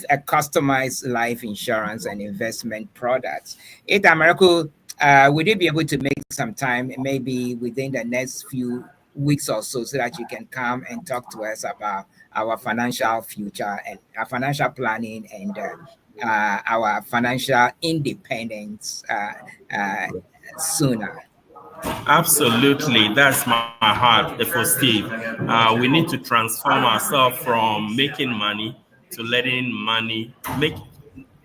Speaker 2: a customized life insurance and investment products? Yeta, Marco, would you be able to make some time, maybe within the next few weeks or so that you can come and talk to us about our financial future and our financial planning and our financial independence sooner?
Speaker 6: Absolutely. That's my heart for Steve. We need to transform ourselves from making money to letting money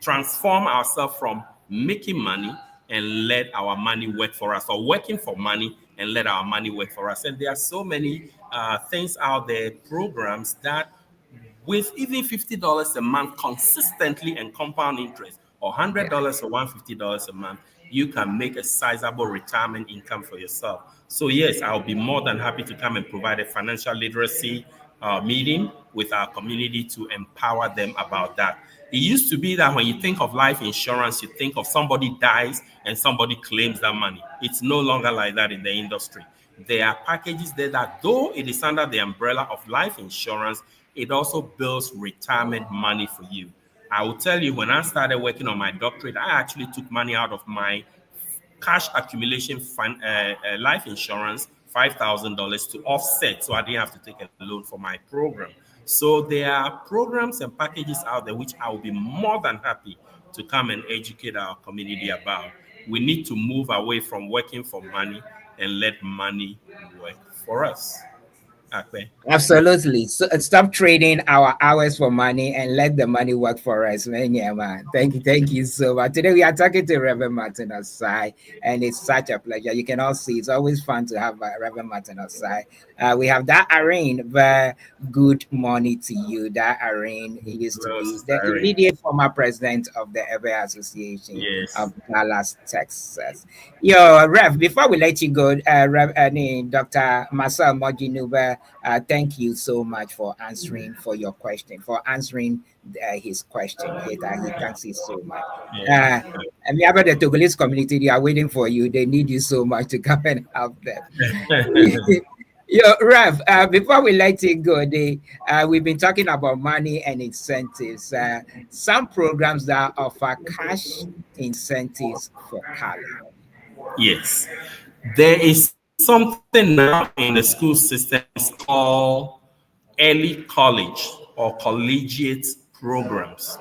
Speaker 6: transform ourselves from making money and let our money work for us, or working for money and let our money work for us. And there are so many things out there, programs that with even $50 a month consistently and compound interest, or $100 or $150 a month, you can make a sizable retirement income for yourself. So yes, I'll be more than happy to come and provide a financial literacy meeting with our community to empower them about that. It used to be that when you think of life insurance, you think of somebody dies and somebody claims that money. It's no longer like that in the industry. There are packages there that, though it is under the umbrella of life insurance, it also builds retirement money for you. I will tell you, when I started working on my doctorate, I actually took money out of my cash accumulation fund, life insurance, $5,000 to offset, so I didn't have to take a loan for my program. So there are programs and packages out there which I will be more than happy to come and educate our community about. We need to move away from working for money and let money work for us. Okay.
Speaker 2: Absolutely. So stop trading our hours for money and let the money work for us, man. Yeah, man. Thank you so much. Today we are talking to Reverend Martin Osai, and it's such a pleasure. You can all see it's always fun to have Reverend Martin Osai. We have that Irene, but good morning to you. That Irene used to be the immediate former president of the Ever Association of Dallas, Texas. Yo, Rev, before we let you go, Dr. Marcel Mojinuba, thank you so much for answering his question. He thanks you so much. And we have the Togolese community, they are waiting for you. They need you so much to come and help them. Yo, Rev, before we let it go, we've been talking about money and incentives. Some programs that offer cash incentives for college.
Speaker 6: Yes. There is something now in the school system called early college or collegiate programs.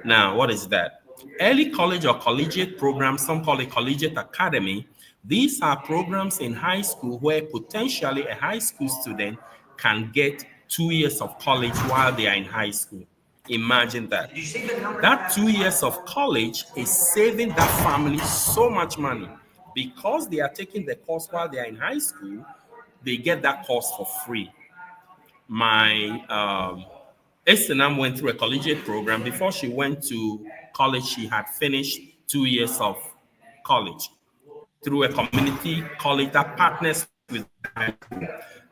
Speaker 6: Now, what is that? Early college or collegiate programs, some call it collegiate academy. These are programs in high school where potentially a high school student can get 2 years of college while they are in high school. Imagine that. That 2 years of college is saving that family so much money. Because they are taking the course while they are in high school, they get that course for free. My Estenam went through a collegiate program. Before she went to college, she had finished 2 years of college through a community college that partners with high school.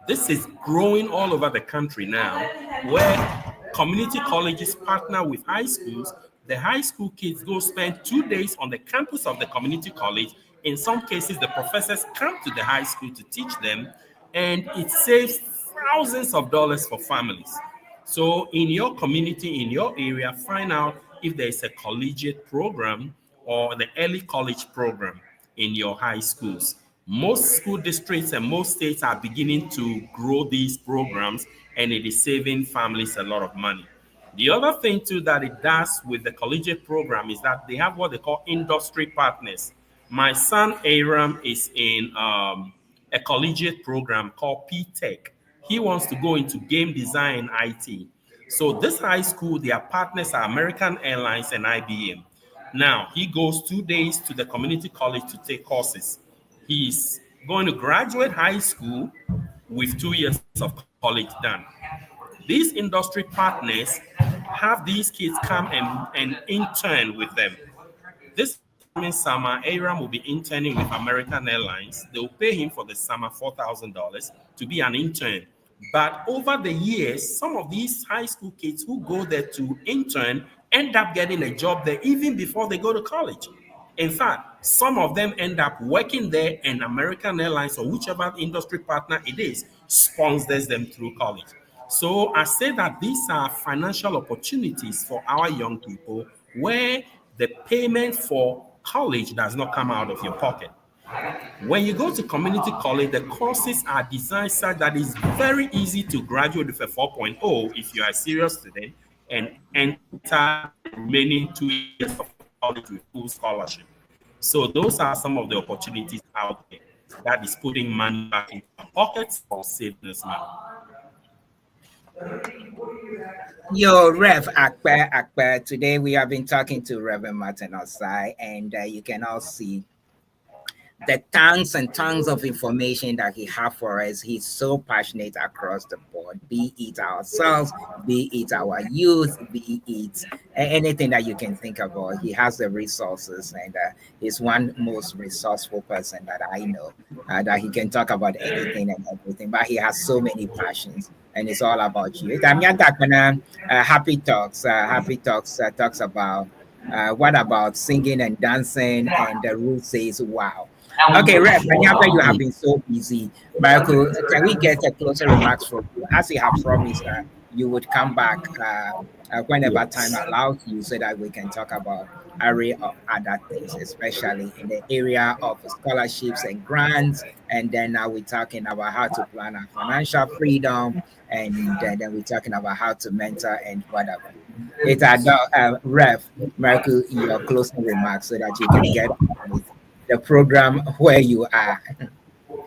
Speaker 6: This is growing all over the country now, where community colleges partner with high schools. The high school kids go spend 2 days on the campus of the community college. In some cases, the professors come to the high school to teach them, and it saves thousands of dollars for families. So in your community, in your area, find out if there is a collegiate program or the early college program in your high schools. Most school districts and most states are beginning to grow these programs, and it is saving families a lot of money. The other thing too that it does with the collegiate program is that they have what they call industry partners. My son Aram is in a collegiate program called P-Tech. He wants to go into game design IT. So this high school, their partners are American Airlines and IBM. Now, he goes 2 days to the community college to take courses. He's going to graduate high school with 2 years of college done. These industry partners have these kids come and intern with them. This summer, Aram will be interning with American Airlines. They'll pay him for the summer $4,000 to be an intern. But over the years, some of these high school kids who go there to intern end up getting a job there even before they go to college. In fact, some of them end up working there, and American Airlines or whichever industry partner it is sponsors them through college. So I say that these are financial opportunities for our young people where the payment for college does not come out of your pocket. When you go to community college, the courses are designed such that it's very easy to graduate with a 4.0 if you are a serious student and enter the remaining 2 years of college with full scholarship. So those are some of the opportunities out there that is putting money back in our pockets or saving us money.
Speaker 2: Yo, Rev Akper. Today we have been talking to Reverend Martin Osai, and you can all see the tons and tons of information that he has for us. He's so passionate across the board, be it ourselves, be it our youth, be it anything that you can think about. He has the resources, and he's one most resourceful person that I know, that he can talk about anything and everything, but he has so many passions and it's all about you. Happy Talks. Happy Talks talks about what about singing and dancing, and the rule says wow. Okay, Rev, Anyapa, you have been so busy. Michael, can we get a closer remarks from you? As you have promised, you would come back whenever time allows you, so that we can talk about array of other things, especially in the area of scholarships and grants. And then now we're talking about how to plan our financial freedom, and then we're talking about how to mentor and whatever. It's Rev, Michael, your closing remarks so that you can get with the program where you are.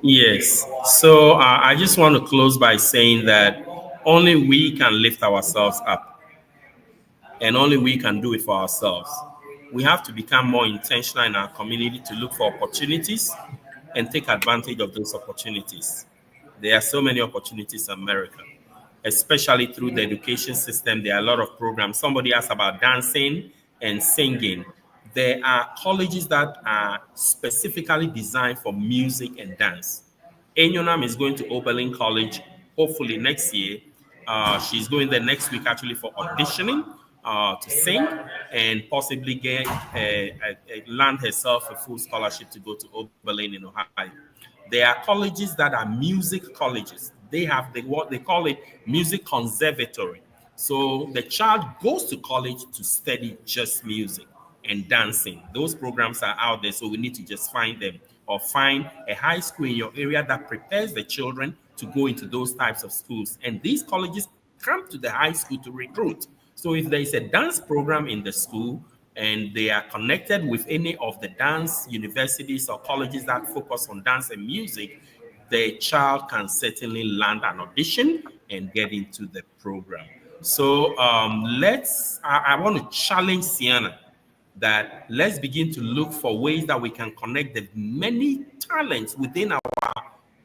Speaker 6: Yes. So I just want to close by saying that only we can lift ourselves up, and only we can do it for ourselves. We have to become more intentional in our community to look for opportunities and take advantage of those opportunities. There are so many opportunities in America, especially through the education system. There are a lot of programs. Somebody asked about dancing and singing. There are colleges that are specifically designed for music and dance. Enyonam is going to Oberlin College, hopefully next year. She's going there next week actually for auditioning to sing, and possibly get land herself a full scholarship to go to Oberlin in Ohio. There are colleges that are music colleges. They have what they call it music conservatory. So the child goes to college to study just music and dancing. Those programs are out there, so we need to just find them, or find a high school in your area that prepares the children to go into those types of schools. And these colleges come to the high school to recruit. So if there is a dance program in the school and they are connected with any of the dance universities or colleges that focus on dance and music, the child can certainly land an audition and get into the program. So I want to challenge Ceana that let's begin to look for ways that we can connect the many talents within our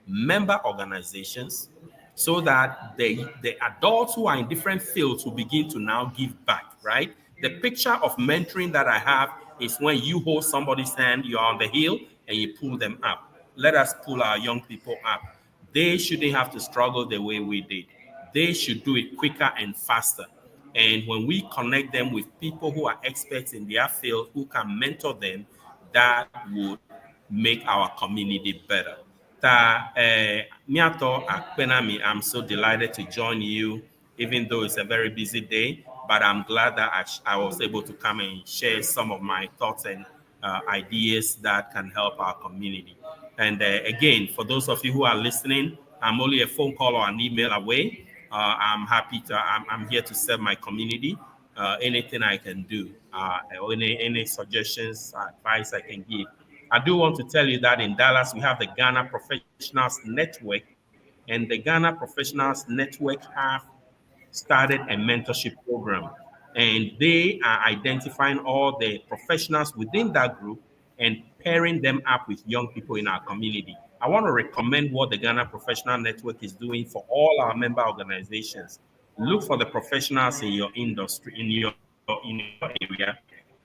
Speaker 6: member organizations, so that the adults who are in different fields will begin to now give back, right? The picture of mentoring that I have is when you hold somebody's hand, you're on the hill, and you pull them up. Let us pull our young people up. They shouldn't have to struggle the way we did. They should do it quicker and faster. And when we connect them with people who are experts in their field, who can mentor them, that would make our community better. Miato Akpenami, I'm so delighted to join you, even though it's a very busy day, but I'm glad that I was able to come and share some of my thoughts and ideas that can help our community. And again, for those of you who are listening, I'm only a phone call or an email away. I'm happy to, I'm here to serve my community. Anything I can do, any suggestions, advice I can give. I do want to tell you that in Dallas, we have the Ghana Professionals Network, and the Ghana Professionals Network have started a mentorship program, and they are identifying all the professionals within that group and pairing them up with young people in our community. I want to recommend what the Ghana Professional Network is doing for all our member organizations. Look for the professionals in your industry, in your area,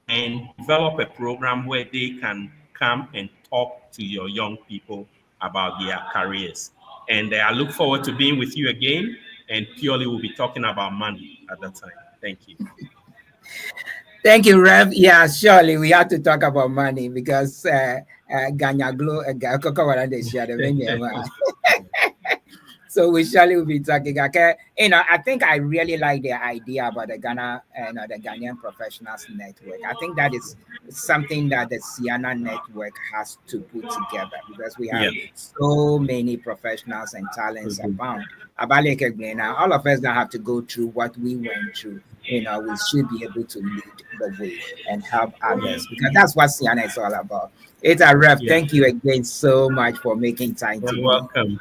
Speaker 6: and develop a program where they can come and talk to your young people about their careers. And I look forward to being with you again, and purely we'll be talking about money at that time. Thank you.
Speaker 2: Thank you, Rev. Yeah, surely we have to talk about money, because so we surely will be talking. Okay, I think I really like the idea about the Ghana and the Ghanaian Professionals Network. I think that is something that the Ceana Network has to put together, because we have so many professionals and talents abound. All of us don't have to go through what we went through. We should be able to lead the way and help others, because that's what Ceana is all about. It's a Rev. Thank you again so much for making time to
Speaker 6: You're welcome.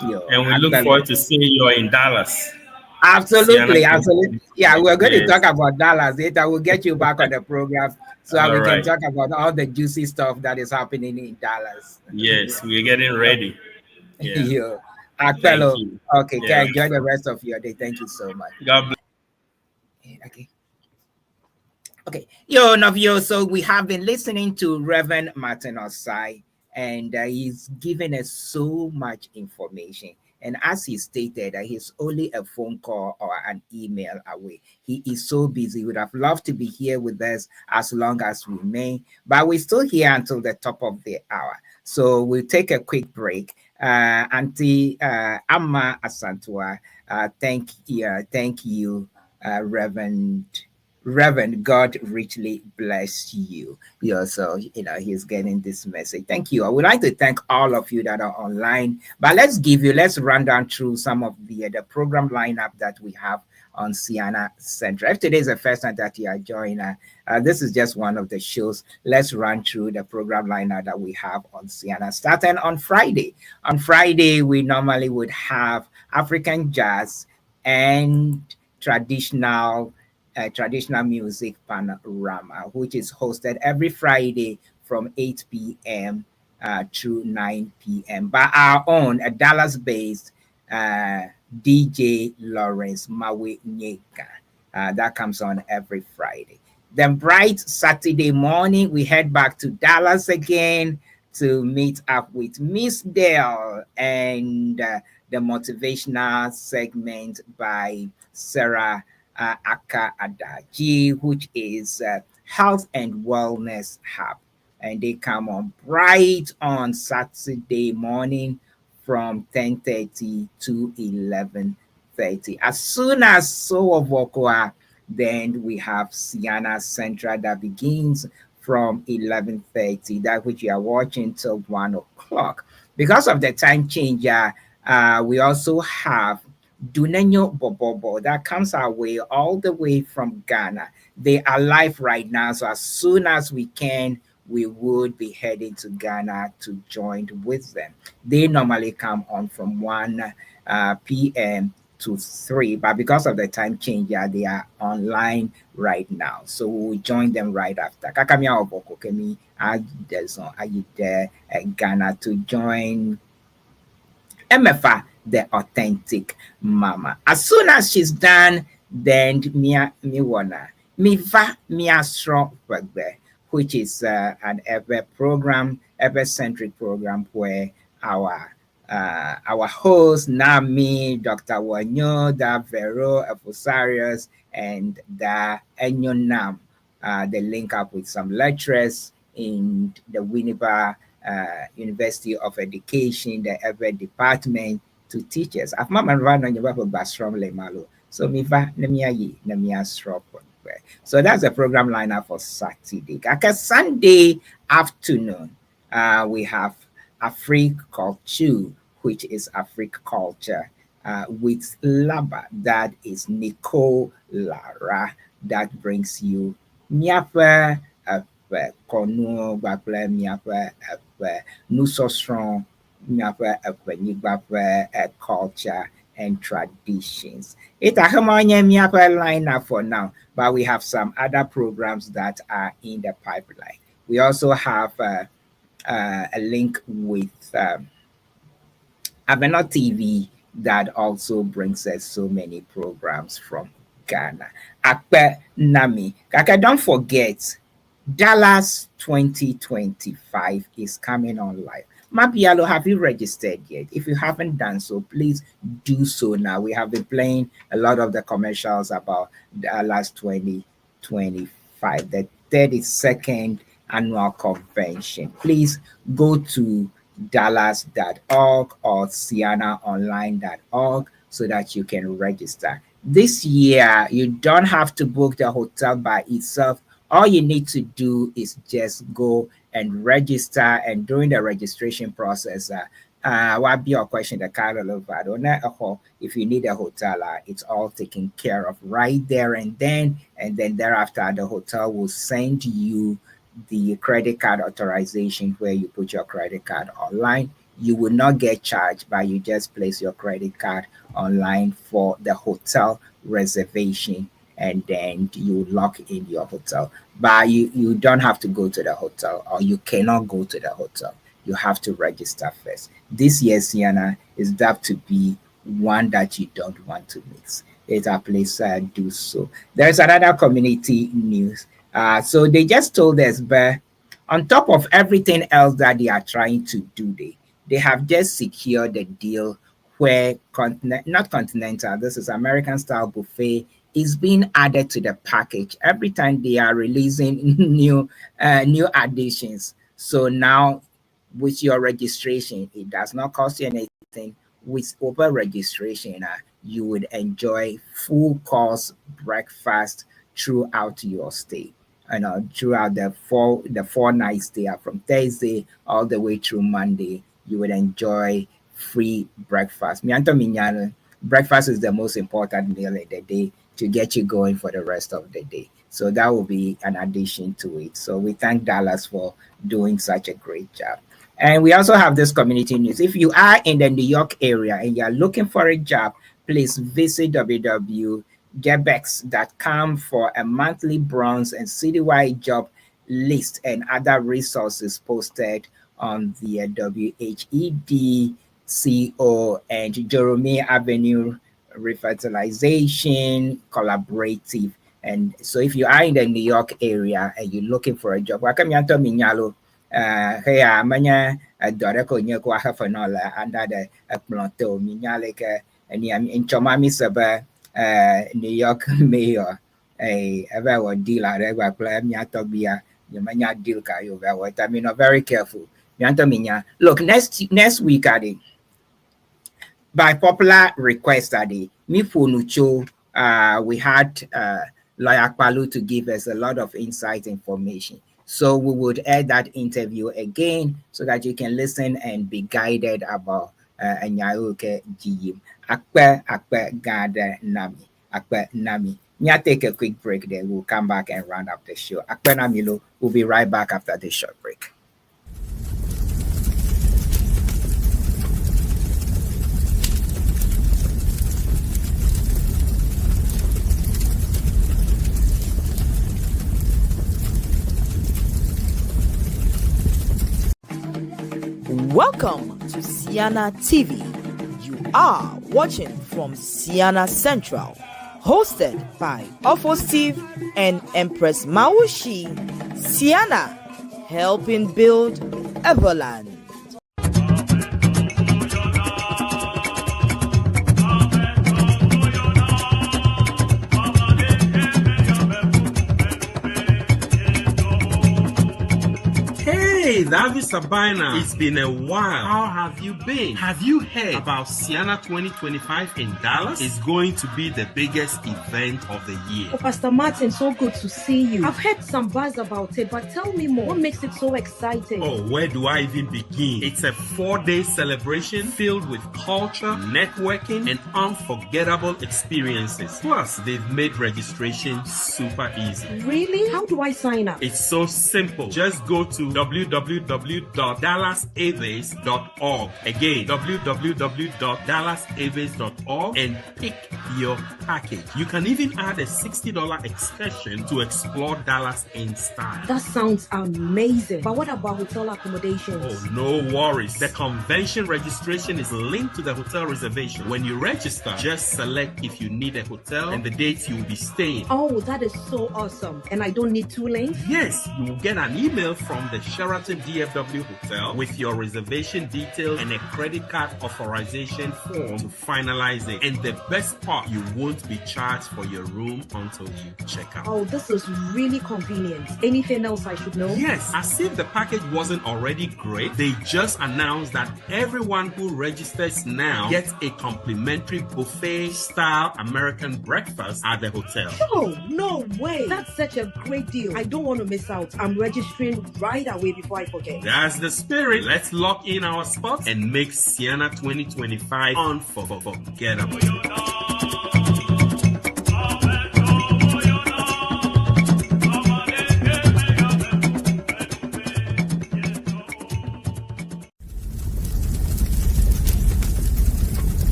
Speaker 6: And we
Speaker 2: absolutely.
Speaker 6: look forward to seeing you in Dallas.
Speaker 2: Absolutely. Yeah, we're going to talk about Dallas later. We'll get you back on the program so we can talk about all the juicy stuff that is happening in Dallas.
Speaker 6: Yes, we're getting ready.
Speaker 2: Yeah. Fellow. Okay, enjoy the rest of your day. Thank you so much.
Speaker 6: God bless.
Speaker 2: Okay. Novio, so we have been listening to Reverend Martin Osai, and he's given us so much information. And as he stated, he's only a phone call or an email away. He is so busy. He would have loved to be here with us as long as we may, but we're still here until the top of the hour. So we'll take a quick break. Auntie Amma Asantua, thank you, Reverend. God richly bless you. You also, he's getting this message. Thank you. I would like to thank all of you that are online. But let's run down through some of the program lineup that we have on Ceana Central. If today is the first time that you are joining, this is just one of the shows. Let's run through the program lineup that we have on Ceana. Starting on Friday. On Friday, we normally would have African jazz and traditional music panorama, which is hosted every Friday from 8 p.m. To 9 p.m. by our own Dallas-based DJ Lawrence Mawusi. That comes on every Friday. Then bright Saturday morning, we head back to Dallas again to meet up with Miss Dale and the motivational segment by Sarah Aka Adaji, which is Health and Wellness Hub. And they come on bright on Saturday morning from 10:30 to 11:30. As soon as Sowovokoa, then we have Ceana Central that begins from 11:30, that which you are watching till 1 o'clock. Because of the time change, we also have Dunenyo Bobobo that comes our way all the way from Ghana. They are live right now, so as soon as we can, we would be heading to Ghana to join with them. They normally come on from 1 p.m. to 3, but because of the time change, they are online right now. So we'll join them right after. Kakamia Oboko Kemi Ghana to join MFA, the authentic mama. As soon as she's done, then Mia Strong, which is an ever-centric program where our host, Nami, Dr. Wanyo, Da Vero, Efosarius, and Da Enyonam, they link up with some lecturers in the Winnipeg University of Education, the Ever Department, to teach us. So so that's the program lineup for Saturday. Sunday afternoon, we have Afrique Culture, which is Afrique Culture, with Laba, that is Nicole Lara, that brings you Miapa, Konu, Bakle, Miapa, Nusosron, Miapa, culture and traditions. It's a harmonia lineup for now, but we have some other programs that are in the pipeline. We also have a link with Avena TV that also brings us so many programs from Ghana. Akpe Nami. Kaka, don't forget, Dallas 2025 is coming on live. Mapialo, have you registered yet? If you haven't done so, please do so now. We have been playing a lot of the commercials about Dallas 2025, the 32nd annual convention. Please go to dallas.org or ceanaonline.org so that you can register. This year, you don't have to book the hotel by itself. All you need to do is just go and register, and during the registration process, what be your question? The card if you need a hotel, it's all taken care of right there and then thereafter the hotel will send you the credit card authorization where you put your credit card online. You will not get charged, but you just place your credit card online for the hotel reservation, and then you lock in your hotel. But you don't have to go to the hotel, or you cannot go to the hotel. You have to register first. This year, Ceana is daft to be one that you don't want to miss. It's a place do so. There's another community news. So they just told us, but on top of everything else that they are trying to do, they have just secured a deal where not continental, this is American style buffet, is being added to the package every time they are releasing new additions. So now with your registration, it does not cost you anything. With open registration, you would enjoy full course breakfast throughout your stay. Throughout the four night stay, from Thursday all the way through Monday, you would enjoy free breakfast. Breakfast is the most important meal of the day to get you going for the rest of the day. So that will be an addition to it. So we thank Dallas for doing such a great job. And we also have this community news. If you are in the New York area and you're looking for a job, please visit www.gebex.com for a monthly bronze and citywide job list and other resources posted on the WHED CO and Jeremy Avenue Revitalization Collaborative. And so if you are in the New York area and you're looking for a job, welcome to Minyalo. Hey, amanya doreko nyeko hafanola under the planto minyaleke and in Chomami Saba New York mayor a ever dealer ever play miatobia yamanya deal kayo what I mean very careful. Look, next week by popular request Mifunucho we had Lawyer Palu to give us a lot of insight information. So we would add that interview again so that you can listen and be guided about Anyauke Jim. Akpe Gada Nami. Akpe Nami. Nya take a quick break then we'll come back and round up the show. Akpe Namilo will be right back after this short break.
Speaker 1: Welcome to Ceana TV. You are watching from Ceana Central, hosted by Steve and Empress Mawusi. Ceana, helping build Everland.
Speaker 4: Hey, David Sabina, it's been a while. How have you been? Have you heard about Ceana 2025 in Dallas? It's going to be the biggest event of the year.
Speaker 5: Oh, Pastor Martin, so good to see you. I've heard some buzz about it, but tell me more. What makes it so exciting?
Speaker 4: Oh, where do I even begin? It's a 4-day celebration filled with culture, networking, and unforgettable experiences. Plus, they've made registration super easy.
Speaker 5: Really? How do I sign up?
Speaker 4: It's so simple. Just go to www.dallasaves.org. Again, www.dallasaves.org and pick your package. You can even add a $60 excursion to explore Dallas in style.
Speaker 5: That sounds amazing. But what about hotel accommodations?
Speaker 4: Oh, no worries. The convention registration is linked to the hotel reservation. When you register, just select if you need a hotel and the dates you will be staying.
Speaker 5: Oh, that is so awesome. And I don't need 2 lanes?
Speaker 4: Yes, you will get an email from the Sheraton DFW Hotel with your reservation details and a credit card authorization form to finalize it. And the best part, you won't be charged for your room until you check out.
Speaker 5: Oh, this is really convenient. Anything else I should know?
Speaker 4: Yes, as if the package wasn't already great, they just announced that everyone who registers now gets a complimentary buffet-style American breakfast at the hotel.
Speaker 5: Oh, no way. That's such a great deal. I don't want to miss out. I'm registering right away before I forget.
Speaker 4: That's the spirit. Let's lock in our spots and make Ceana 2025 unforgettable.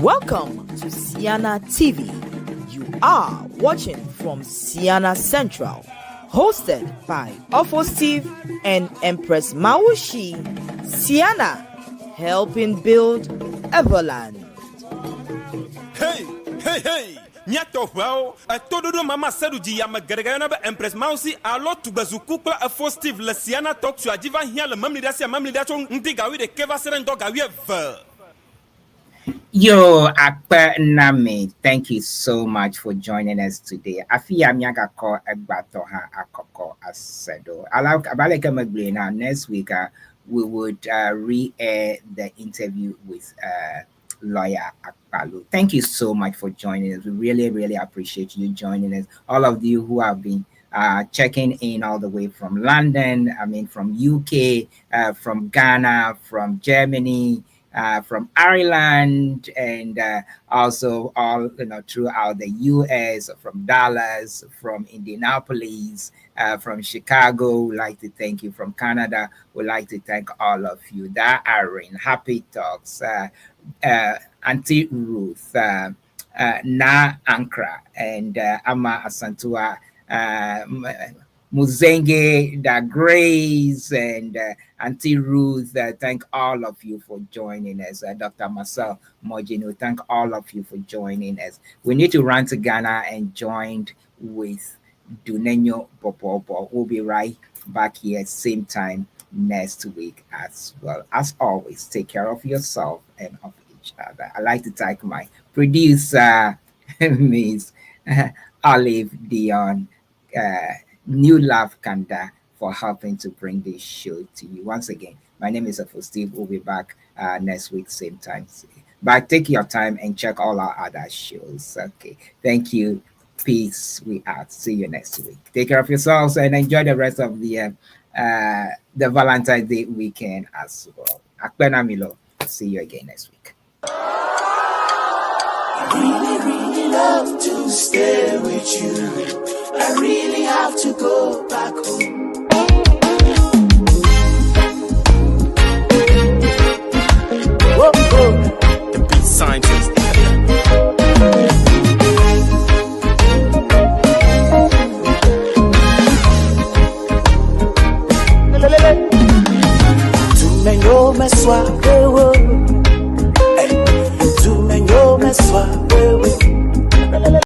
Speaker 1: Welcome to Ceana TV. You are watching from Ceana Central, hosted by Steve and Empress Mawusi. Ceana, helping build Everland.
Speaker 10: Hey, Hey, hey! Nyato well, a todo mama Sedudzi Yamagaragana Empress Mawusi a lot to Bazukupla a for Steve Le Ceana talk to a diva here, the mammy dachon, Ndiga with the Kevaseren dog.
Speaker 2: Yo, Akpa Nami, thank you so much for joining us today. Afia Miaga call Agbatoha Akoko Asedo. Abaleka Maglina next week we would re-air the interview with lawyer Akpalu. Thank you so much for joining us. We really, really appreciate you joining us. All of you who have been checking in all the way from London, from UK, from Ghana, from Germany, from Ireland, and also all throughout the US, from Dallas, from Indianapolis, from Chicago. We'd like to thank you. From Canada, we'd like to thank all of you. That are in Happy Talks, Auntie Ruth, Na Ankara, and Ama Asantua, Muzenge, Da Grace, and Auntie Ruth. Thank all of you for joining us. Dr. Marcel Mojino, thank all of you for joining us. We need to run to Ghana and join with Dunenyo Popopo. We'll be right back here same time next week as well. As always, take care of yourself and of each other. I'd like to thank my producer, Ms. Olive Dion, New Love Kanda, for helping to bring this show to you. Once again, my name is Afo Steve. We'll be back next week, same time. But take your time and check all our other shows. Okay. Thank you. Peace. We out. See you next week. Take care of yourselves and enjoy the rest of the Valentine's Day weekend as well. Akpena Milo. See you again next week.
Speaker 15: I really love to stay with you. I really have to go back home.
Speaker 10: Whoa, whoa. The beat scientist.